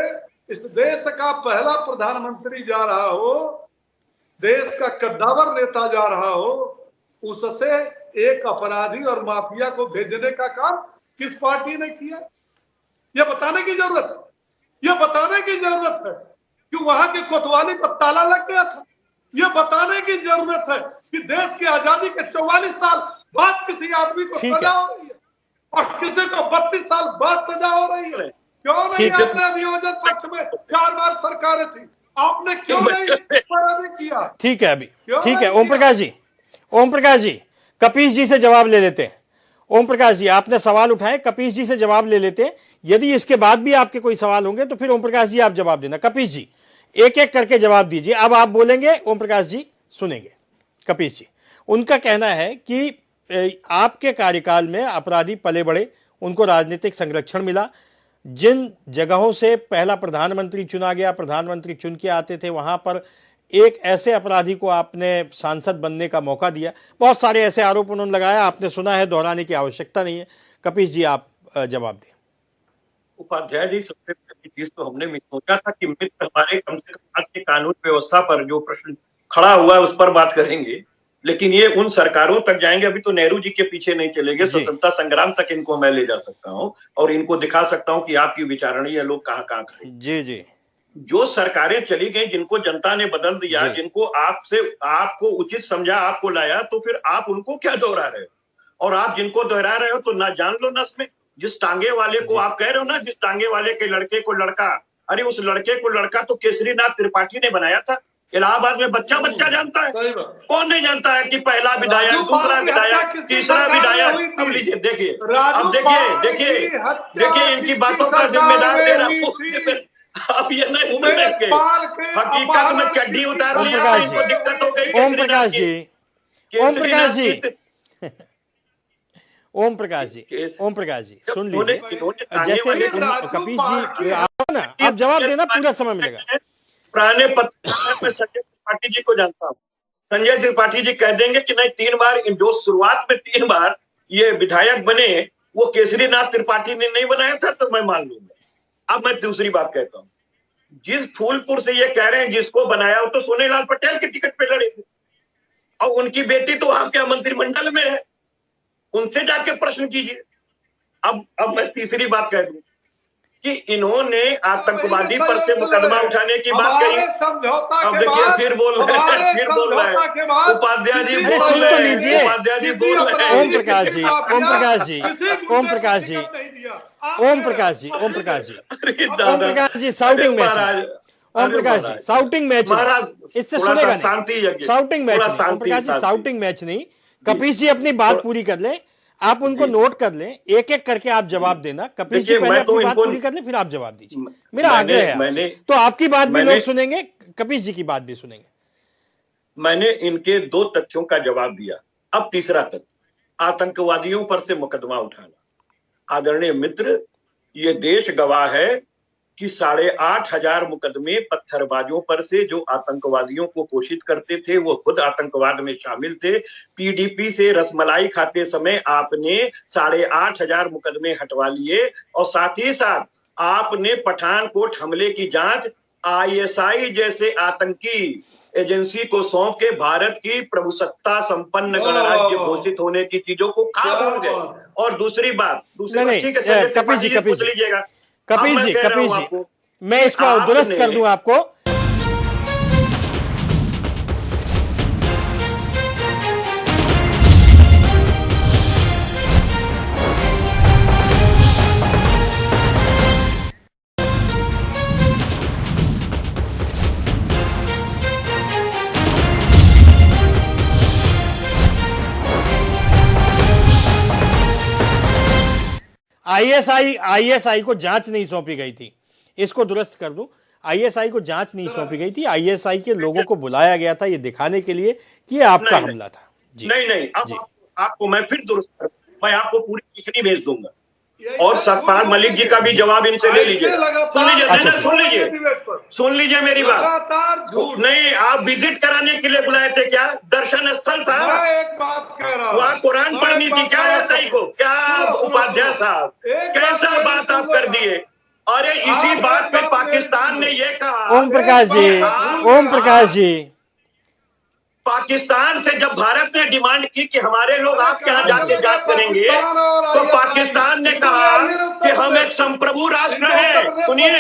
इस देश का पहला प्रधानमंत्री जा रहा हो, देश का कद्दावर नेता जा रहा हो, उससे एक अपराधी और माफिया को भेजने का काम किस पार्टी ने किया, यह बताने की जरूरत है। यह बताने की जरूरत है कि वहां के कोतवाली पर ताला लग गया था। यह बताने की जरूरत है कि देश की आजादी के 44 साल बाद किसी आदमी को सजा हो रही है और किसी को 32 साल बाद सजा हो रही है। क्यों नहीं आपने अभियोजन पक्ष में 4 बार सरकारें थी, आपने क्यों नहीं अभी किया? ठीक है, अभी ठीक है। ओम प्रकाश जी कपीश जी से जवाब ले लेते हैं। ओम प्रकाश जी, आपने सवाल उठाए, कपीश जी से जवाब ले लेते हैं। यदि इसके बाद भी आपके कोई सवाल होंगे तो फिर ओम प्रकाश जी आप जवाब देना। कपीश जी एक एक करके जवाब दीजिए। अब आप बोलेंगे, ओम प्रकाश जी सुनेंगे। कपीश जी, उनका कहना है कि आपके कार्यकाल में अपराधी पले बढ़े, उनको राजनीतिक संरक्षण मिला। जिन जगहों से पहला प्रधानमंत्री चुना गया, प्रधानमंत्री चुन के आते थे, वहां पर एक ऐसे अपराधी को आपने सांसद बनने का मौका दिया। बहुत सारे ऐसे आरोप उन्होंने लगाया, आपने सुना है, दोहराने की आवश्यकता नहीं है। कपीश जी आप जवाब दें। उपाध्याय जी, सबसे पहली चीज तो हमने सोचा था कि मित्र हमारे कम से कम आज के कानून व्यवस्था पर जो प्रश्न खड़ा हुआ है उस पर बात करेंगे, लेकिन ये उन सरकारों तक जाएंगे। अभी तो नेहरू जी के पीछे नहीं चलेंगे, स्वतंत्रता संग्राम तक इनको मैं ले जा सकता हूँ और इनको दिखा सकता हूँ कि आपकी विचारणीय लोग कहाँ कहाँ खड़े। जी जो सरकारें चली गई, जिनको जनता ने बदल दिया, जिनको आपको उचित समझा, आपको लाया, तो फिर आप उनको क्या दोहरा रहे हो? और आप जिनको दोहरा रहे हो तो ना जान लो नस में। जिस टांगे वाले को आप कह रहे हो ना, जिस टांगे वाले के लड़के को लड़का, अरे उस लड़के को लड़का तो केसरीनाथ त्रिपाठी ने बनाया था। इलाहाबाद में बच्चा जानता है, कौन नहीं जानता है कि पहला विधायक, दूसरा विधायक, तीसरा विधायक। अब लीजिए, देखिए, अब देखिए इनकी बातों का जिम्मेदार दे रहा हूँ। अब ये नहीं सुनेंगे, हकीकत में चड्डी उतार लिया, इनको दिक्कत हो गई। ओम प्रकाश जी सुन लीजिए। जैसे कपीश जी आप जवाब देना, पूरा समय मिलेगा। पुराने पत्रकार में संजय त्रिपाठी जी को जानता हूँ। संजय त्रिपाठी जी कह देंगे कि नहीं, 3 बार, जो शुरुआत में 3 बार ये विधायक बने, वो केसरीनाथ त्रिपाठी ने नहीं बनाया था, तो मैं मान लूंगा। अब मैं दूसरी बात कहता हूँ, जिस फूलपुर से ये कह रहे हैं जिसको बनाया हो, तो सोनेलाल पटेल के टिकट पे लड़े थे और उनकी बेटी तो आपके मंत्रिमंडल में है, उनसे जाके प्रश्न कीजिए। अब मैं तीसरी बात कह दूं कि इन्होंने आतंकवादी पर से मुकदमा उठाने की बात कही। अब देखिए, फिर बोल रहे हैं उपाध्याय जी, बोल रहे हैं। ओम प्रकाश जी साउटिंग मैच इससे सुनेगा नहीं। साउटिंग मैच नहीं। कपीश जी अपनी बात पूरी कर ले, आप उनको नोट कर लें, एक एक करके आप जवाब देना। कपीश जी पहले अपनी बात पूरी कर लें, फिर आप जवाब दीजिए। मेरा आग्रह है, तो आपकी बात भी लोग सुनेंगे, कपीश जी की बात भी सुनेंगे। मैंने इनके 2 तथ्यों का जवाब दिया। अब तीसरा तथ्य, आतंकवादियों पर से मुकदमा उठाना। आदरणीय मित्र, ये देश गवाह है कि 8,500 मुकदमे पत्थरबाजों पर से, जो आतंकवादियों को पोषित करते थे, वो खुद आतंकवाद में शामिल थे। पीडीपी से रसमलाई खाते समय आपने 8,500 मुकदमे हटवा लिए और साथ ही साथ आपने पठानकोट हमले की जांच आईएसआई जैसे आतंकी एजेंसी को सौंप के भारत की प्रभुसत्ता संपन्न गणराज्य घोषित होने की चीजों को खा भूल गए। और दूसरी बात, ठीक है, कपीश जी लीजिएगा। कपीश जी, मैं इसको दुरुस्त कर दूं आपको। आईएसआई को जांच नहीं सौंपी गई थी, इसको दुरुस्त कर दूं। आईएसआई को जांच नहीं सौंपी गई थी, आईएसआई के लोगों को बुलाया गया था ये दिखाने के लिए कि ये आपका हमला था। जी नहीं, अब आपको मैं फिर दुरुस्त कर, मैं आपको पूरी टिप्पणी भेज दूंगा और सतपाल मलिक जी का भी जवाब इनसे ले लीजिए। सुन लीजिए मेरी बात। नहीं, आप विजिट कराने के लिए बुलाए थे क्या? दर्शन स्थल था, एक बात कह रहा हूं, वहाँ कुरान पढ़नी थी क्या एसआई को? क्या उपाध्याय साहब, कैसा बात आप कर दिए? अरे इसी बात पे पाकिस्तान ने ये कहा। ओम प्रकाश जी पाकिस्तान से जब भारत ने डिमांड की कि हमारे लोग आपके यहाँ जाके जांच करेंगे, तो पाकिस्तान ने कहा कि हम एक संप्रभु राष्ट्र हैं। सुनिए,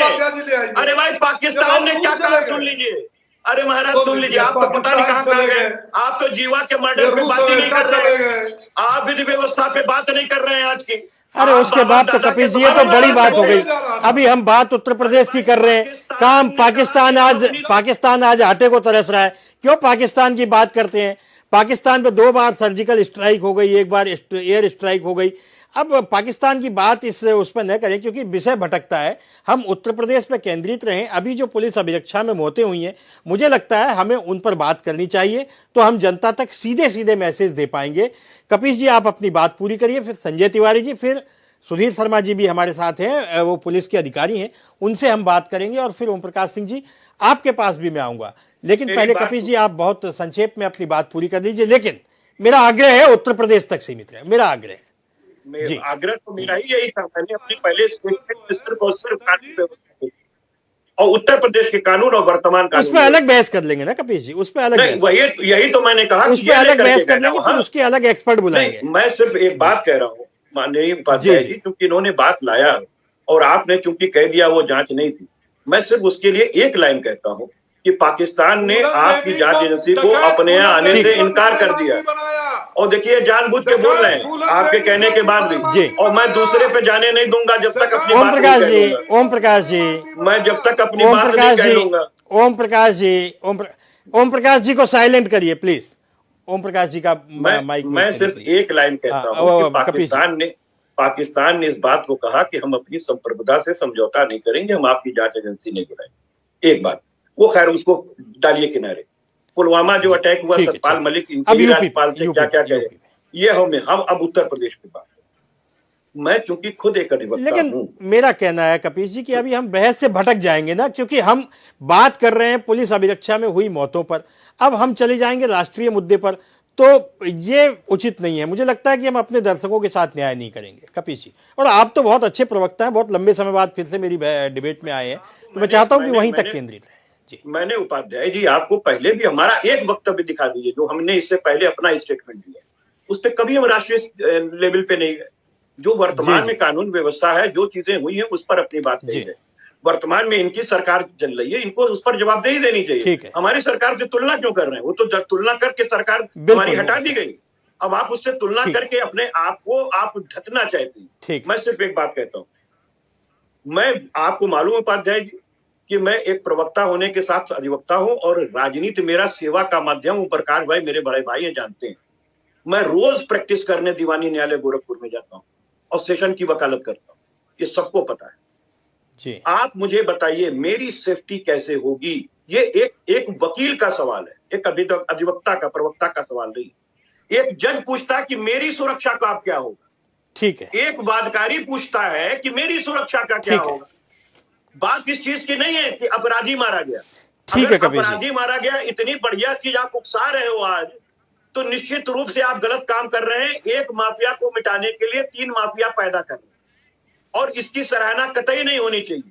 अरे भाई पाकिस्तान ने क्या कहा सुन लीजिए। अरे महाराज सुन लीजिए, आप तो पता नहीं कहाँ गए। आप तो जीवा के मर्डर पे बात ही नहीं कर रहे, आप विधि व्यवस्था पे बात नहीं कर रहे हैं आज की। अरे उसके बाद तो कपिल जी, ये तो बड़ी बात हो गई। अभी हम बात उत्तर प्रदेश की कर रहे हैं। काम पाकिस्तान आज आटे को तरस रहा है। क्यों पाकिस्तान की बात करते हैं? पाकिस्तान पे 2 बार सर्जिकल स्ट्राइक हो गई, 1 बार एयर स्ट्राइक हो गई। अब पाकिस्तान की बात उस पर न करें क्योंकि विषय भटकता है। हम उत्तर प्रदेश पे केंद्रित रहें। अभी जो पुलिस अभिरक्षा में मौतें हुई हैं, मुझे लगता है हमें उन पर बात करनी चाहिए, तो हम जनता तक सीधे सीधे मैसेज दे पाएंगे। कपीश जी, आप अपनी बात पूरी करिए, फिर संजय तिवारी जी, फिर सुधीर शर्मा जी भी हमारे साथ हैं, वो पुलिस के अधिकारी हैं, उनसे हम बात करेंगे, और फिर ओम प्रकाश सिंह जी आपके पास भी मैं आऊंगा। लेकिन पहले कपीश जी आप बहुत संक्षेप में अपनी बात पूरी कर दीजिए। लेकिन मेरा आग्रह है उत्तर प्रदेश तक सीमित रहे, मेरा आग्रह जी। आग्रह तो मेरा ही यही था। मैंने अपनी पहले स्टेटमेंट में सिर्फ और सिर्फ कानून व्यवस्था और उत्तर प्रदेश के कानून और वर्तमान कानून, उस पर अलग बहस कर लेंगे ना कपीश जी, उस पर अलग यही तो मैंने कहा, उस पर अलग बहस कर लेंगे, फिर उसके अलग एक्सपर्ट बुलाएंगे। मैं सिर्फ एक बात कह रहा हूँ माननीय उपाध्याय जी, क्योंकि इन्होंने बात लाया और आपने चूंकि कह दिया वो जांच नहीं थी। मैं सिर्फ उसके लिए एक लाइन कहता हूँ कि पाकिस्तान ने आपकी जांच एजेंसी को अपने यहाँ आने से इनकार कर दिया, और देखिए जानबूझ के बोल रहे हैं आपके कहने के बाद भी, और मैं दूसरे पे जाने नहीं दूंगा जब तक अपनी ओम प्रकाश जी, मैं जब तक अपनी बात नहीं कह लूंगा। ओम प्रकाश जी को साइलेंट करिए प्लीज। ओम प्रकाश जी का माइक। मैं सिर्फ एक लाइन कहता हूँ कि पाकिस्तान ने इस बात को कहा कि हम अपनी संप्रभुता से समझौता नहीं करेंगे, हम आपकी जांच एजेंसी नहीं बुलाएंगे। एक बात वो, खैर उसको डालिए किनारे। पुलवामा जो अटैक हुआ, सतपाल मलिक इनकी राज्यपाल से क्या क्या कहे, ये हम अब उत्तर प्रदेश की बात। मैं चूंकि खुद एक अधिवक्ता हूं, लेकिन मेरा कहना है कपीश जी कि अभी हम बहस से भटक जाएंगे ना, क्योंकि हम बात कर रहे हैं पुलिस अभिरक्षा में हुई मौतों पर। अब हम चले जाएंगे राष्ट्रीय मुद्दे पर, तो ये उचित नहीं है। मुझे लगता है कि हम अपने दर्शकों के साथ न्याय नहीं करेंगे कपीश जी। और आप तो बहुत अच्छे प्रवक्ता हैं, बहुत लंबे समय बाद फिर से मेरी डिबेट में आए हैं, तो मैं चाहता हूं कि वहीं तक केंद्रित रहे जी। मैंने उपाध्याय जी आपको पहले भी हमारा एक वक्तव्य दिखा दीजिए जो हमने इससे पहले अपना स्टेटमेंट दिया, उस पर कभी हम राष्ट्रीय लेवल पे नहीं गए। जो वर्तमान में कानून व्यवस्था है, जो चीजें हुई हैं उस पर अपनी बात कही है। वर्तमान में इनकी सरकार चल रही है, इनको उस पर जवाबदेही देनी चाहिए। हमारी सरकार से तुलना क्यों कर रहे हैं? वो तो तुलना करके सरकार हमारी हटा दी गई, अब आप उससे तुलना करके अपने आप को आप ढकना चाहते हैं। मैं सिर्फ एक बात कहता हूं, मैं आपको मालूम उपाध्याय जी कि मैं एक प्रवक्ता होने के साथ अधिवक्ता हूं, और राजनीति मेरा सेवा का माध्यम। ओम प्रकाश भाई मेरे बड़े भाई हैं, जानते हैं। मैं रोज प्रैक्टिस करने दीवानी न्यायालय गोरखपुर में जाता हूं और सेशन की वकालत करता हूं, ये सबको पता है जी। आप मुझे बताइए मेरी सेफ्टी कैसे होगी? ये एक वकील का सवाल है, एक अधिवक्ता का, प्रवक्ता का सवाल नहीं। एक जज पूछता है कि मेरी सुरक्षा का आप क्या होगा, ठीक है। एक वादकारी पूछता है कि मेरी सुरक्षा का क्या होगा। बात इस चीज की नहीं है कि अपराधी मारा गया। ठीक है, अपराधी मारा गया, इतनी बढ़िया चीज आप उकसा रहे हो आज, तो निश्चित रूप से आप गलत काम कर रहे हैं। एक माफिया को मिटाने के लिए 3 माफिया पैदा कर रहे हैं, और इसकी सराहना कतई नहीं होनी चाहिए।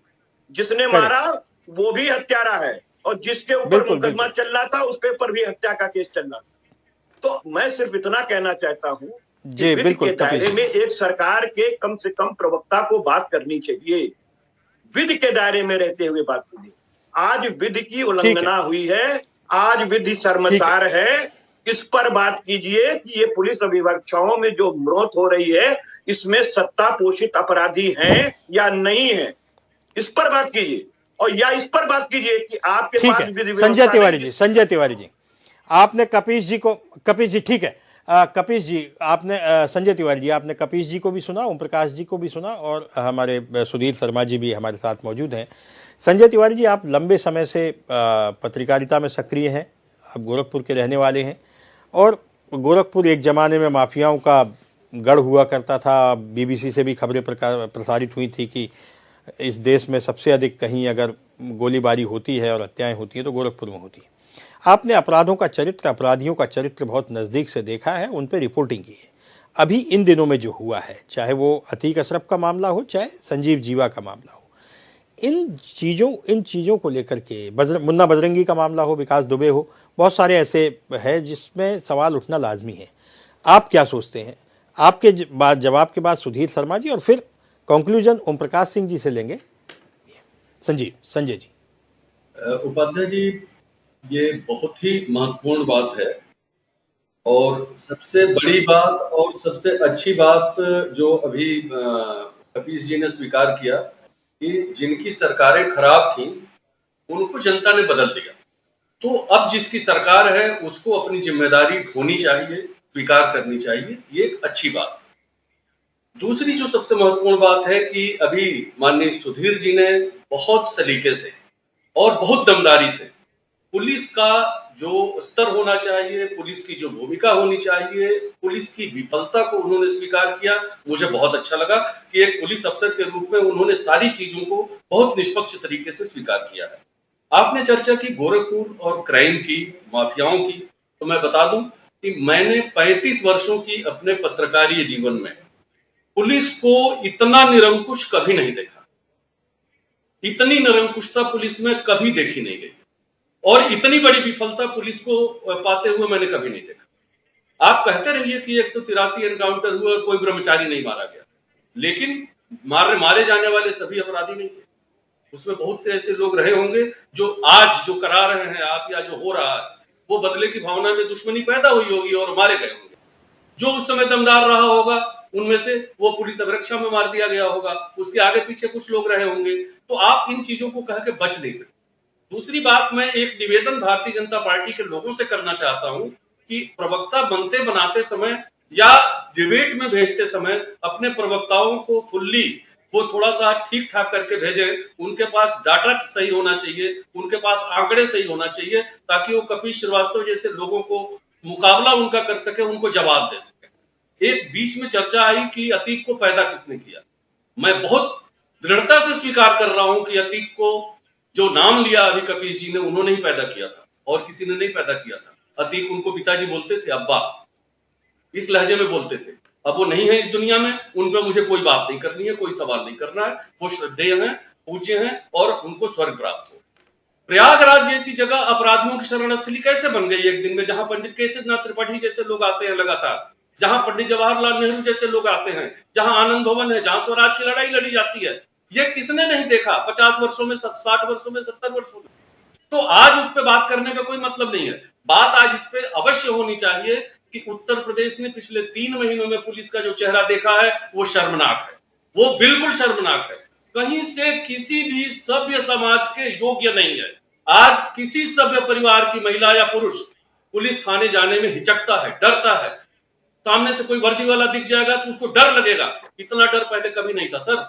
जिसने मारा वो भी हत्यारा है, और जिसके ऊपर मुकदमा चल रहा था उस पर भी हत्या का केस चल रहा था। तो मैं सिर्फ इतना कहना चाहता हूं कि विधि के दायरे में एक सरकार के कम से कम प्रवक्ता को बात करनी चाहिए, विधि के दायरे में रहते हुए बात कीजिए। आज विधि की उल्लंघना हुई है, आज विधि शर्मसार है, इस पर बात कीजिए कि ये पुलिस अभिरक्षाओं में जो मौत हो रही है इसमें सत्ता पोषित अपराधी हैं या नहीं है, इस पर बात कीजिए। और या इस पर बात कीजिए कि आपके पास विधि संजय तिवारी जी आपने कपीश जी ठीक है, कपीश जी आपने संजय तिवारी जी आपने कपीश जी को भी सुना, ओम प्रकाश जी को भी सुना, और हमारे सुधीर शर्मा जी भी हमारे साथ मौजूद हैं। संजय तिवारी जी, आप लंबे समय से पत्रकारिता में सक्रिय हैं, आप गोरखपुर के रहने वाले हैं, और गोरखपुर एक ज़माने में माफियाओं का गढ़ हुआ करता था। बीबीसी से भी खबरें प्रसारित हुई थी कि इस देश में सबसे अधिक कहीं अगर गोलीबारी होती है और हत्याएं होती हैं तो गोरखपुर में होती है। आपने अपराधों का चरित्र, अपराधियों का चरित्र बहुत नज़दीक से देखा है, उन पर रिपोर्टिंग की है। अभी इन दिनों में जो हुआ है, चाहे वो अतीक अशरफ का मामला हो, चाहे संजीव जीवा का मामला हो, इन चीज़ों को लेकर के मुन्ना बजरंगी का मामला हो, विकास दुबे हो, बहुत सारे ऐसे हैं जिसमें सवाल उठना लाजमी है। आप क्या सोचते हैं? आपके बाद जवाब के बाद सुधीर शर्मा जी और फिर कंक्लूजन ओम प्रकाश सिंह जी से लेंगे। संजय जी। उपाध्याय जी, ये बहुत ही महत्वपूर्ण बात है और सबसे बड़ी बात और सबसे अच्छी बात जो अभी कपीस जी ने स्वीकार किया कि जिनकी सरकारें खराब थी उनको जनता ने बदल दिया। तो अब जिसकी सरकार है उसको अपनी जिम्मेदारी ढोनी चाहिए, स्वीकार करनी चाहिए, ये एक अच्छी बात। दूसरी जो सबसे महत्वपूर्ण बात है कि अभी माननीय सुधीर जी ने बहुत सलीके से और बहुत दमदारी से पुलिस का जो स्तर होना चाहिए, पुलिस की जो भूमिका होनी चाहिए, पुलिस की विफलता को उन्होंने स्वीकार किया। मुझे बहुत अच्छा लगा कि एक पुलिस अफसर के रूप में उन्होंने सारी चीजों को बहुत निष्पक्ष तरीके से स्वीकार किया है। आपने चर्चा की गोरखपुर और क्राइम की, माफियाओं की, तो मैं बता दूं कि मैंने 35 वर्षों की अपने पत्रकारीय जीवन में पुलिस को इतना निरंकुश कभी नहीं देखा। इतनी निरंकुशता पुलिस में कभी देखी नहीं गई और इतनी बड़ी विफलता पुलिस को पाते हुए मैंने कभी नहीं देखा। आप कहते रहिए कि 183 एनकाउंटर हुए और कोई ब्रह्मचारी नहीं मारा गया, लेकिन मारे जाने वाले सभी अपराधी नहीं थे। उसमें बहुत से ऐसे लोग रहे होंगे जो आज जो करा रहे हैं आप या जो हो रहा है वो बदले की भावना में दुश्मनी पैदा हुई होगी और मारे गए होंगे। जो उस समय दमदार रहा होगा उनमें से वो पुलिस अभिरक्षा में मार दिया गया होगा, उसके आगे पीछे कुछ लोग रहे होंगे। तो आप इन चीजों को कह के बच नहीं सकते। दूसरी बात, मैं एक निवेदन भारतीय जनता पार्टी के लोगों से करना चाहता हूं कि प्रवक्ता बनते बनाते समय या डिबेट में भेजते समय अपने प्रवक्ताओं को फुल्ली वो थोड़ा सा ठीक ठाक करके भेजें। उनके पास डाटा सही होना चाहिए, उनके पास आंकड़े सही होना चाहिए, ताकि वो कपिल श्रीवास्तव जैसे लोगों को मुकाबला उनका कर सके, उनको जवाब दे सके। एक बीच में चर्चा आई कि अतीक को पैदा किसने किया। मैं बहुत दृढ़ता से स्वीकार कर रहा हूं कि अतीक को जो नाम लिया अभी कपीस जी ने, उन्होंने ही पैदा किया था और किसी ने नहीं पैदा किया था। अतीक उनको पिताजी बोलते थे, अब्बा, इस लहजे में बोलते थे। अब वो नहीं है इस दुनिया में, उन पर मुझे कोई बात नहीं करनी है, कोई सवाल नहीं करना है। वो श्रद्धेय हैं, पूज्य हैं और उनको स्वर्ग प्राप्त हो। प्रयागराज जैसी जगह अपराधियों की शरण स्थली कैसे बन गई एक दिन में, जहां पंडित केदारनाथ त्रिपाठी जैसे लोग आते हैं लगातार, जहां पंडित जवाहरलाल नेहरू जैसे लोग आते हैं, जहां आनंद भवन है, जहां स्वराज की लड़ाई लड़ी जाती है। ये किसने नहीं देखा 50 वर्षों में, 60 वर्षों में, 70 वर्षों में। तो आज उस पर बात करने का कोई मतलब नहीं है। बात आज इस पे अवश्य होनी चाहिए कि उत्तर प्रदेश ने पिछले 3 महीनों में पुलिस का जो चेहरा देखा है वो शर्मनाक है, वो बिल्कुल शर्मनाक है। कहीं से किसी भी सभ्य समाज के योग्य नहीं है। आज किसी सभ्य परिवार की महिला या पुरुष पुलिस थाने जाने में हिचकता है, डरता है। सामने से कोई वर्दी वाला दिख जाएगा तो उसको डर लगेगा। इतना डर पहले कभी नहीं था सर,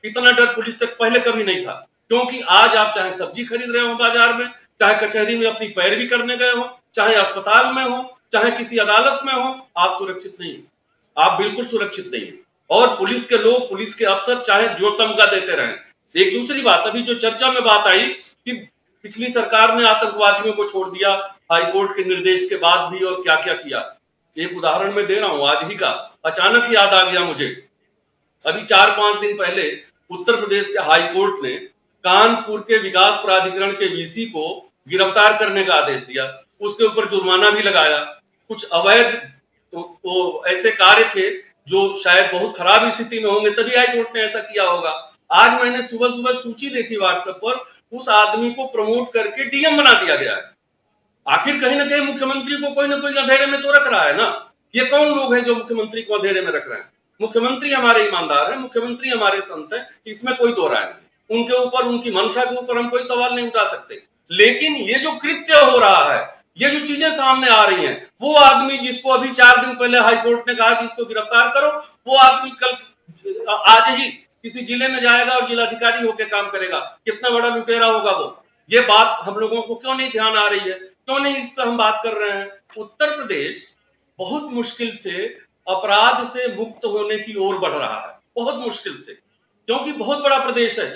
इतना डर पुलिस से पहले कभी नहीं था। क्योंकि आज आप चाहे सब्जी खरीद रहे हो बाजार में, चाहे कचहरी में अपनी पैरवी करने गए हो, चाहे अस्पताल में हो, चाहे किसी अदालत में हो, आप सुरक्षित नहीं हो। आप बिल्कुल सुरक्षित नहीं हो। और पुलिस के लोग, पुलिस के अफसर चाहे जो तमगा देते रहे। एक दूसरी बात, अभी जो चर्चा में बात आई कि पिछली सरकार ने आतंकवादियों को छोड़ दिया हाईकोर्ट के निर्देश के बाद भी, और क्या क्या किया। एक उदाहरण मैं दे रहा हूं आज ही का, अचानक याद आ गया मुझे। अभी 4-5 दिन पहले उत्तर प्रदेश के हाई कोर्ट ने कानपुर के विकास प्राधिकरण के वीसी को गिरफ्तार करने का आदेश दिया। उसके ऊपर जुर्माना भी लगाया। कुछ अवैध तो ऐसे कार्य थे जो शायद बहुत खराब स्थिति में होंगे, तभी हाई कोर्ट ने ऐसा किया होगा। आज मैंने सुबह सुबह सूची देखी व्हाट्सएप पर, उस आदमी को प्रमोट करके डीएम बना दिया गया है। आखिर कहीं ना कहीं मुख्यमंत्री को कोई ना कोई अंधेरे में तो रख रहा है ना। ये कौन लोग हैं जो मुख्यमंत्री को अंधेरे में रख रहे हैं? मुख्यमंत्री हमारे ईमानदार हैं, मुख्यमंत्री हमारे संत हैं, इसमें कोई दो राय नहीं। उनके ऊपर, उनकी मंशा के ऊपर हम कोई सवाल नहीं उठा सकते। लेकिन ये जो कृत्य हो रहा है, ये जो चीजें सामने आ रही हैं, वो आदमी जिसको अभी 4 दिन पहले हाईकोर्ट ने कहा कि इसको गिरफ्तार करो, वो आदमी कल आज ही किसी जिले में जाएगा और जिलाधिकारी होकर काम करेगा। कितना बड़ा लुटेरा होगा वो। ये बात हम लोगों को क्यों नहीं ध्यान आ रही है, क्यों नहीं इस पर हम बात कर रहे हैं? उत्तर प्रदेश बहुत मुश्किल से अपराध से मुक्त होने की ओर बढ़ रहा है, बहुत मुश्किल से, क्योंकि बहुत बड़ा प्रदेश है,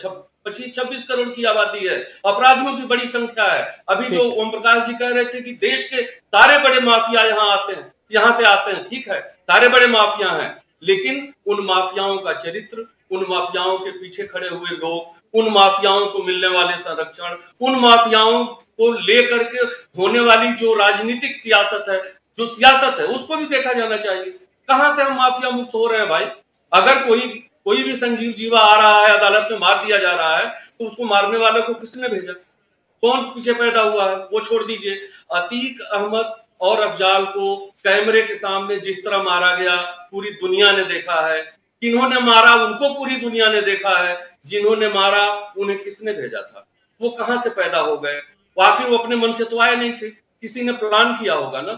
25-26 करोड़ की आबादी है, अपराधियों की बड़ी संख्या है। अभी जो ओम प्रकाश जी कह रहे थे कि देश के सारे बड़े माफिया यहाँ आते हैं, यहाँ से आते हैं, ठीक है, सारे बड़े माफिया हैं, लेकिन उन माफियाओं का चरित्र, उन माफियाओं के पीछे खड़े हुए लोग, उन माफियाओं को मिलने वाले संरक्षण, उन माफियाओं को लेकर के होने वाली जो राजनीतिक सियासत है, जो सियासत है, उसको भी देखा जाना चाहिए। कहां से हम माफिया मुक्त हो रहे हैं भाई? अगर कोई भी संजीव जीवा आ रहा है, अदालत में मार दिया जा रहा है, तो उसको मारने वाले को किसने भेजा? कौन पीछे पैदा हुआ है? वो छोड़ दीजिए, अतीक अहमद और अफजाल को कैमरे के सामने जिस तरह मारा गया पूरी दुनिया ने देखा है। किन्होंने मारा उनको पूरी दुनिया ने देखा है, जिन्होंने मारा उन्हें किसने भेजा था? वो कहां से पैदा हो गए? आखिर वो अपने मन से तो आए नहीं थे, किसी ने प्लान किया होगा ना।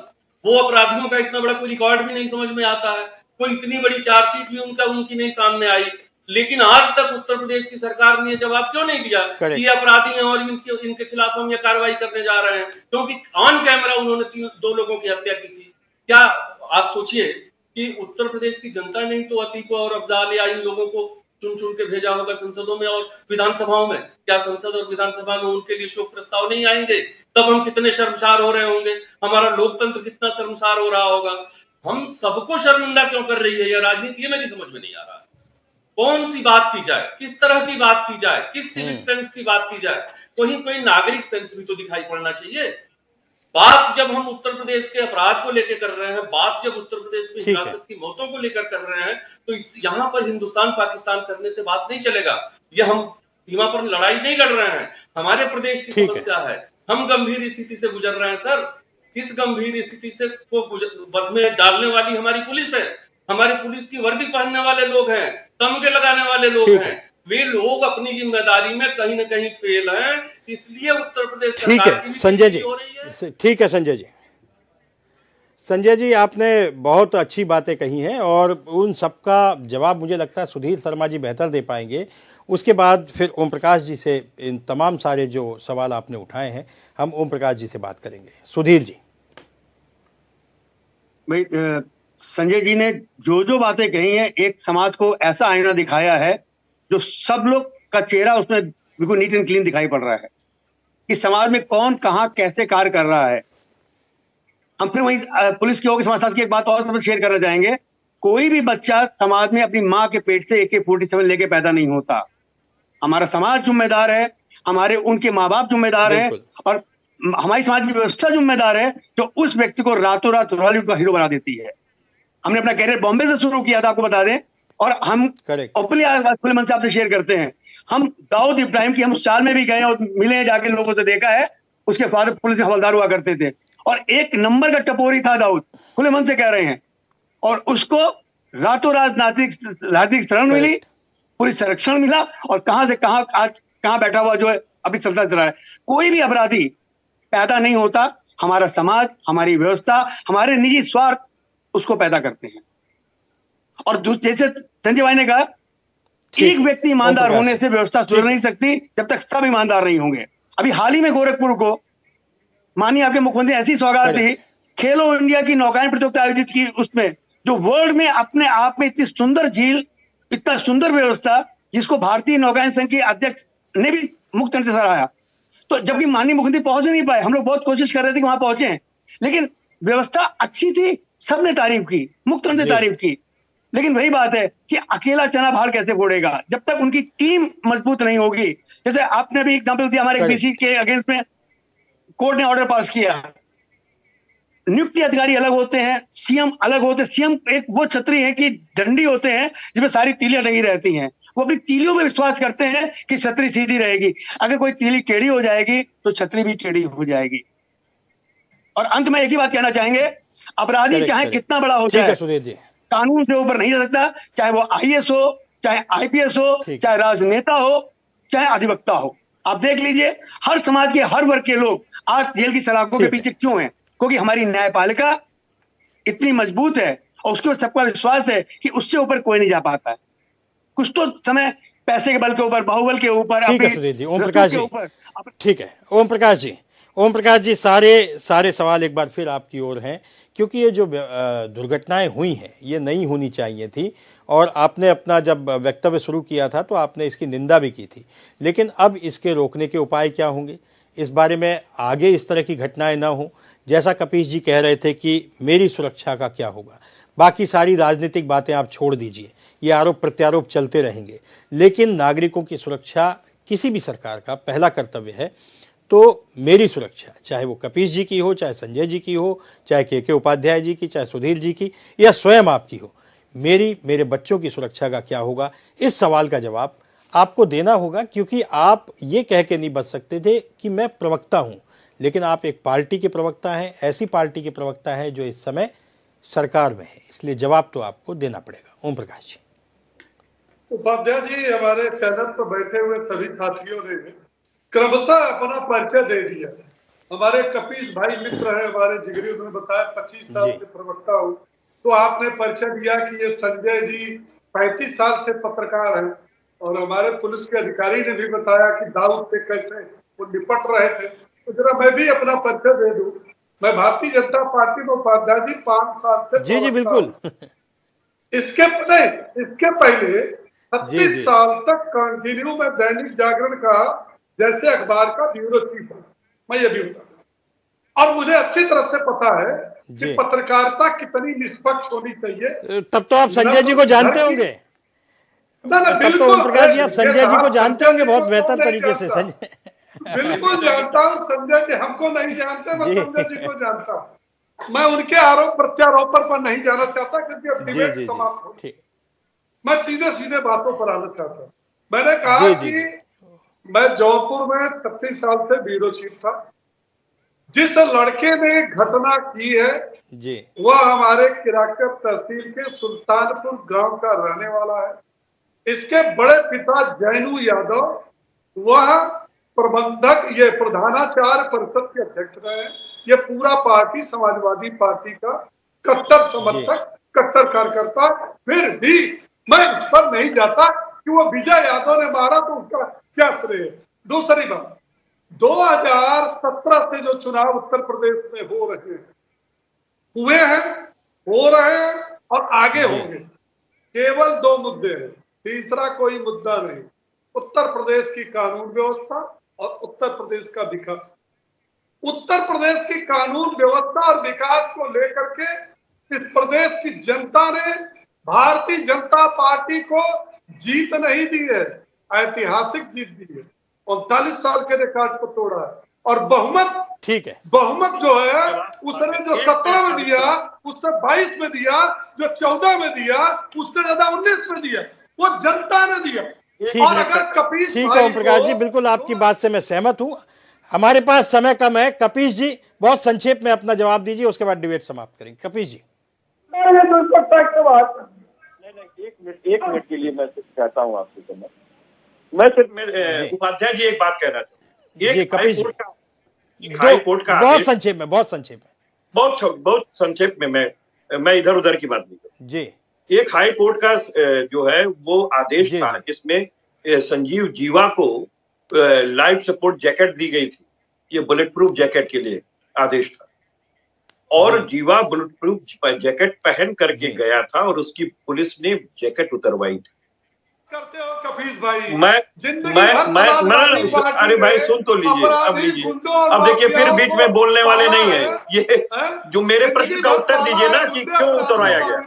वो अपराधियों का इतना बड़ा कोई रिकॉर्ड भी नहीं समझ में आता है, कोई इतनी बड़ी चार्जशीट भी उनकी नहीं सामने आई, लेकिन आज तक उत्तर प्रदेश की सरकार ने जवाब क्यों नहीं दिया कि ये अपराधी हैं और इनके खिलाफ हम ये कार्रवाई करने जा रहे हैं? क्योंकि ऑन कैमरा उन्होंने 2 लोगों की हत्या की थी। क्या आप सोचिए कि उत्तर प्रदेश की जनता ने तो अतीक और अफजाल या इन लोगों को चुन चुन के भेजा होगा संसदों में और विधानसभाओं में? क्या संसद और विधानसभा में उनके लिए शोक प्रस्ताव नहीं आएंगे? तब हम कितने शर्मसार हो रहे होंगे, हमारा लोकतंत्र कितना शर्मसार हो रहा होगा। हम सबको शर्मिंदा क्यों कर रही है यह राजनीति, ये मेरी समझ में नहीं आ रहा है। कौन सी बात की जाए, किस तरह की बात की जाए, किस सिविक सेंस की बात की जाए? कोई नागरिक सेंस भी तो दिखाई पड़ना चाहिए। बात जब हम उत्तर प्रदेश के अपराध को लेकर कर रहे हैं, बात जब उत्तर प्रदेश में हिरासत की मौतों को लेकर कर रहे हैं, तो यहाँ पर हिंदुस्तान पाकिस्तान करने से बात नहीं चलेगा। ये हम सीमा पर लड़ाई नहीं लड़ रहे हैं, हमारे प्रदेश की समस्या है। हम गंभीर स्थिति से गुजर रहे हैं सर। इस गंभीर स्थिति से को में डालने वाली हमारी पुलिस है, हमारी पुलिस की वर्दी पहनने वाले लोग हैं, तमगे लगाने वाले लोग हैं। वे लोग अपनी जिम्मेदारी में कहीं ना कहीं फेल हैं, इसलिए उत्तर प्रदेश सरकार की संजय जी, ठीक है संजय जी। संजय जी, आपने बहुत अच्छी बातें कही हैं और उन सबका जवाब मुझे लगता है सुधीर शर्मा जी बेहतर दे पाएंगे। उसके बाद फिर ओम प्रकाश जी से इन तमाम सारे जो सवाल आपने उठाए हैं हम ओम प्रकाश जी से बात करेंगे। सुधीर जी। भाई संजय जी ने जो बातें कही हैं, एक समाज को ऐसा आईना दिखाया है जो सब लोग का चेहरा उसमें बिल्कुल नीट एंड क्लीन दिखाई पड़ रहा है कि समाज में कौन कहां कैसे कार्य कर रहा है। हम फिर वही पुलिस की ओर समाज की एक बात और शेयर करना चाहेंगे। कोई भी बच्चा समाज में अपनी माँ के पेट से AK-47 लेके पैदा नहीं होता। हमारा समाज जिम्मेदार है, हमारे उनके माँ बाप जिम्मेदार है और हमारी समाज की व्यवस्था जिम्मेदार है जो उस व्यक्ति को रातों रात हॉलीवुड का हीरो बना देती है। हमने अपना कैरियर बॉम्बे से शुरू किया था, आपको बता दें, और हम ओपनली खुले मन से आपसे शेयर करते हैं। हम दाऊद इब्राहिम की हम साल में भी गए और मिले हैं, जाके लोगों से देखा है। उसके फादर पुलिस में हवलदार हुआ करते थे और एक नंबर का टपोरी था दाऊद, खुले मन से कह रहे हैं। और उसको रातों रात राजनीतिक शरण मिली, पुलिस संरक्षण मिला और कहां से कहां आज कहां बैठा हुआ जो है अभी चलता चल रहा है। कोई भी अपराधी पैदा नहीं होता, हमारा समाज, हमारी व्यवस्था, हमारे निजी स्वार्थ उसको पैदा करते हैं। और जैसे संजय भाई ने कहा, एक व्यक्ति ईमानदार होने से व्यवस्था सुधर नहीं सकती जब तक सब ईमानदार नहीं होंगे। अभी हाल ही में गोरखपुर को माननीय आपके मुख्यमंत्री ऐसी सौगात थी, खेलो इंडिया की नौकायन प्रतियोगिता आयोजित की, उसमें जो वर्ल्ड में अपने आप में इतनी सुंदर झील, इतना सुंदर व्यवस्था, जिसको भारतीय नौकायन संघ के अध्यक्ष ने भी मुक्त कंठ से सराहा। तो जबकि माननीय मुख्यमंत्री पहुंच नहीं पाए, हम लोग बहुत कोशिश कर रहे थे कि वहां पहुंचे, लेकिन व्यवस्था अच्छी थी, सबने तारीफ की, मुक्त कंठ से तारीफ की। लेकिन वही बात है कि अकेला चना बाहर कैसे फोड़ेगा जब तक उनकी टीम मजबूत नहीं होगी। जैसे आपने भी एग्जाम्पल दिया, हमारे BC के अगेंस्ट में कोर्ट ने ऑर्डर पास किया, नियुक्ति अधिकारी अलग होते हैं, CM अलग होते हैं। CM एक वो छतरी है कि डंडी होते हैं जिसमें सारी तीलियां टंगी रहती हैं। वो अपनी तीलियों में विश्वास करते हैं कि छतरी सीधी रहेगी, अगर कोई तीली टेढ़ी हो जाएगी तो छतरी भी टेढ़ी हो जाएगी। और अंत में एक ही बात कहना चाहेंगे, अपराधी चाहे कितना बड़ा हो जाए, कानून से ऊपर नहीं रह सकता, चाहे वो IAS हो, चाहे IPS हो, चाहे राजनेता हो, चाहे अधिवक्ता हो। आप देख लीजिए, हर समाज के हर वर्ग के लोग आज जेल की सलाखों के पीछे क्यों हैं? क्योंकि हमारी न्यायपालिका इतनी मजबूत है और उसके सबका विश्वास है कि उससे ऊपर कोई नहीं जा पाता है। कुछ तो समय पैसे के बल के ऊपर, बाहुबल के ऊपर, ओम प्रकाश जी, ठीक है ओम प्रकाश जी, सारे सवाल एक बार फिर आपकी ओर हैं, क्योंकि ये जो दुर्घटनाएं हुई हैं ये नहीं होनी चाहिए थी और आपने अपना जब वक्तव्य शुरू किया था तो आपने इसकी निंदा भी की थी। लेकिन अब इसके रोकने के उपाय क्या होंगे, इस बारे में आगे इस तरह की घटनाएं ना हो। जैसा कपीश जी कह रहे थे कि मेरी सुरक्षा का क्या होगा, बाकी सारी राजनीतिक बातें आप छोड़ दीजिए, ये आरोप प्रत्यारोप चलते रहेंगे, लेकिन नागरिकों की सुरक्षा किसी भी सरकार का पहला कर्तव्य है। तो मेरी सुरक्षा, चाहे वो कपीश जी की हो, चाहे संजय जी की हो, चाहे के उपाध्याय जी की, चाहे सुधीर जी की, या स्वयं आपकी हो, मेरे बच्चों की सुरक्षा का क्या होगा, इस सवाल का जवाब आपको देना होगा। क्योंकि आप ये कह के नहीं बच सकते थे कि मैं प्रवक्ता हूं, लेकिन आप एक पार्टी के प्रवक्ता हैं, ऐसी पार्टी के प्रवक्ता हैं जो इस समय सरकार में है, इसलिए जवाब तो आपको देना पड़ेगा। ओम प्रकाश जी। उपाध्याय जी, हमारे चैनल पर बैठे हुए सभी साथियों ने क्रमशः अपना परिचय दे दिया। हमारे कपीश भाई मित्र है, हमारे जिगरी, उन्होंने बताया 25 साल से प्रवक्ता हूँ। तो आपने परिचय दिया कि ये संजय जी 35 साल से पत्रकार हैं, और हमारे पुलिस के अधिकारी ने भी बताया कि दाऊद से कैसे वो निपट रहे थे। तो जरा मैं भी अपना परिचय दे दूं। मैं भारतीय जनता पार्टी में उपाध्याय जी 5 साल से जी बिल्कुल। इसके पहले 36 साल तक कंटिन्यू में दैनिक जागरण का जैसे अखबार का ब्यूरो चीफ हूं, मैं ये भी बताता। और मुझे अच्छी तरह से पता है कि पत्रकारिता कितनी निष्पक्ष होनी चाहिए। तब तो आप संजय जी को जानते होंगे। ना बिल्कुल ओम प्रकाश जी, आप संजय जी को जानते होंगे बहुत बेहतर तरीके से। संजय बिल्कुल जानता हूँ। संजय जी हमको नहीं जानते, मैं संजय जी को जानता हूँ। मैं उनके आरोप प्रत्यारोपण पर नहीं जाना चाहता, क्योंकि अब डिबेट समाप्त हो। मैं सीधे बातों पर आना चाहता हूँ। मैंने कहा कि मैं जौनपुर में 36 साल से ब्यूरो चीफ था। जिस लड़के ने घटना की है वह हमारे किराकत तहसील के सुल्तानपुर गांव का रहने वाला है। इसके बड़े पिता जैनू यादव, वह प्रबंधक, ये प्रधानाचार्य परिषद के अध्यक्ष रहे। ये पूरा पार्टी समाजवादी पार्टी का कट्टर समर्थक, कट्टर कार्यकर्ता। फिर भी मैं इस पर नहीं जाता कि वो विजय यादव ने मारा तो उसका क्या श्रेय। दूसरी बात, 2017 से जो चुनाव उत्तर प्रदेश में हो रहे हैं और आगे होंगे, केवल 2 मुद्दे हैं, तीसरा कोई मुद्दा नहीं। उत्तर प्रदेश की कानून व्यवस्था और उत्तर प्रदेश का विकास। उत्तर प्रदेश की कानून व्यवस्था और विकास को लेकर के इस प्रदेश की जनता ने भारतीय जनता पार्टी को जीत नहीं दी है, ऐतिहासिक जीत दी है। 39 साल के रिकॉर्ड को तोड़ा है। और बहुमत, ठीक है, बहुमत जो है उसने जो 17 में दिया, उससे 22 में दिया, जो 14 में दिया, उससे ज्यादा 19 में दिया, वो जनता ने दिया। और अगर कपीश, ठीक है ओम प्रकाश जी, बिल्कुल आपकी बात से मैं सहमत हूं। हमारे पास समय कम है। कपीश जी बहुत संक्षेप में अपना जवाब दीजिए, उसके बाद डिबेट समाप्त करेंगे। कपीश जी। एक मिनट के लिए मैं सिर्फ कहता हूँ आपसे, तो मैं सिर्फ उपाध्याय जी एक बात कहना चाहता हूँ। एक हाई कोर्ट का बहुत संक्षेप में, बहुत संक्षेप में मैं इधर उधर की बात नहीं करूँ जी। एक हाई कोर्ट का जो है वो आदेश था, जिसमें संजीव जीवा को लाइफ सपोर्ट जैकेट दी गई थी। ये बुलेट प्रूफ जैकेट के लिए आदेश था, और जीवा बुलेट प्रूफ जैकेट पहन करके गया था और उसकी पुलिस ने जैकेट उतरवाई थी। करते हो कपीश भाई, मैं अरे भाई सुन तो लीजिए, अब लीजिए, अब देखिए फिर बीच में बोलने वाले नहीं है। ये जो मेरे प्रश्न का उत्तर दीजिए ना कि क्यों उतरवाया गया।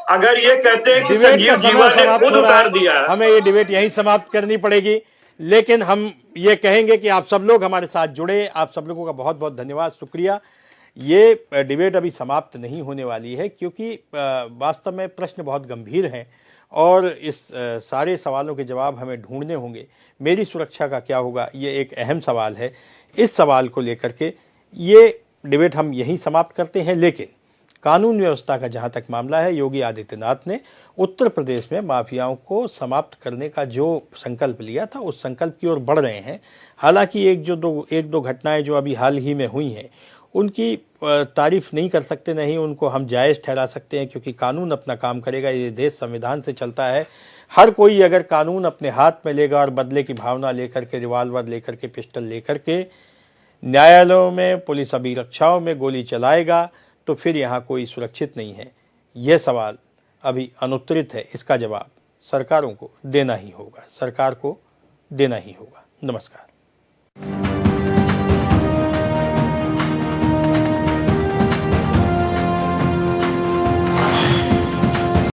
अगर ये कहते हैं कि संजीव जीवा ने खुद उतार दिया, हमें ये डिबेट यहीं समाप्त करनी पड़ेगी। लेकिन हम ये कहेंगे कि आप सब लोग हमारे साथ जुड़े, आप सब लोगों का बहुत बहुत धन्यवाद, शुक्रिया। ये डिबेट अभी समाप्त नहीं होने वाली है, क्योंकि वास्तव में प्रश्न बहुत गंभीर हैं और इस सारे सवालों के जवाब हमें ढूंढने होंगे। मेरी सुरक्षा का क्या होगा, ये एक अहम सवाल है। इस सवाल को लेकर के ये डिबेट हम यहीं समाप्त करते हैं। लेकिन कानून व्यवस्था का जहाँ तक मामला है, योगी आदित्यनाथ ने उत्तर प्रदेश में माफियाओं को समाप्त करने का जो संकल्प लिया था, उस संकल्प की ओर बढ़ रहे हैं। हालांकि एक दो घटनाएं जो अभी हाल ही में हुई हैं, उनकी तारीफ नहीं कर सकते, नहीं उनको हम जायज़ ठहरा सकते हैं, क्योंकि कानून अपना काम करेगा। ये देश संविधान से चलता है। हर कोई अगर कानून अपने हाथ में लेगा और बदले की भावना लेकर के, रिवाल्वर लेकर के, पिस्टल लेकर के न्यायालयों में, पुलिस अभिरक्षाओं में गोली चलाएगा, तो फिर यहाँ कोई सुरक्षित नहीं है। यह सवाल अभी अनुत्तरित है। इसका जवाब सरकारों को देना ही होगा, सरकार को देना ही होगा। नमस्कार।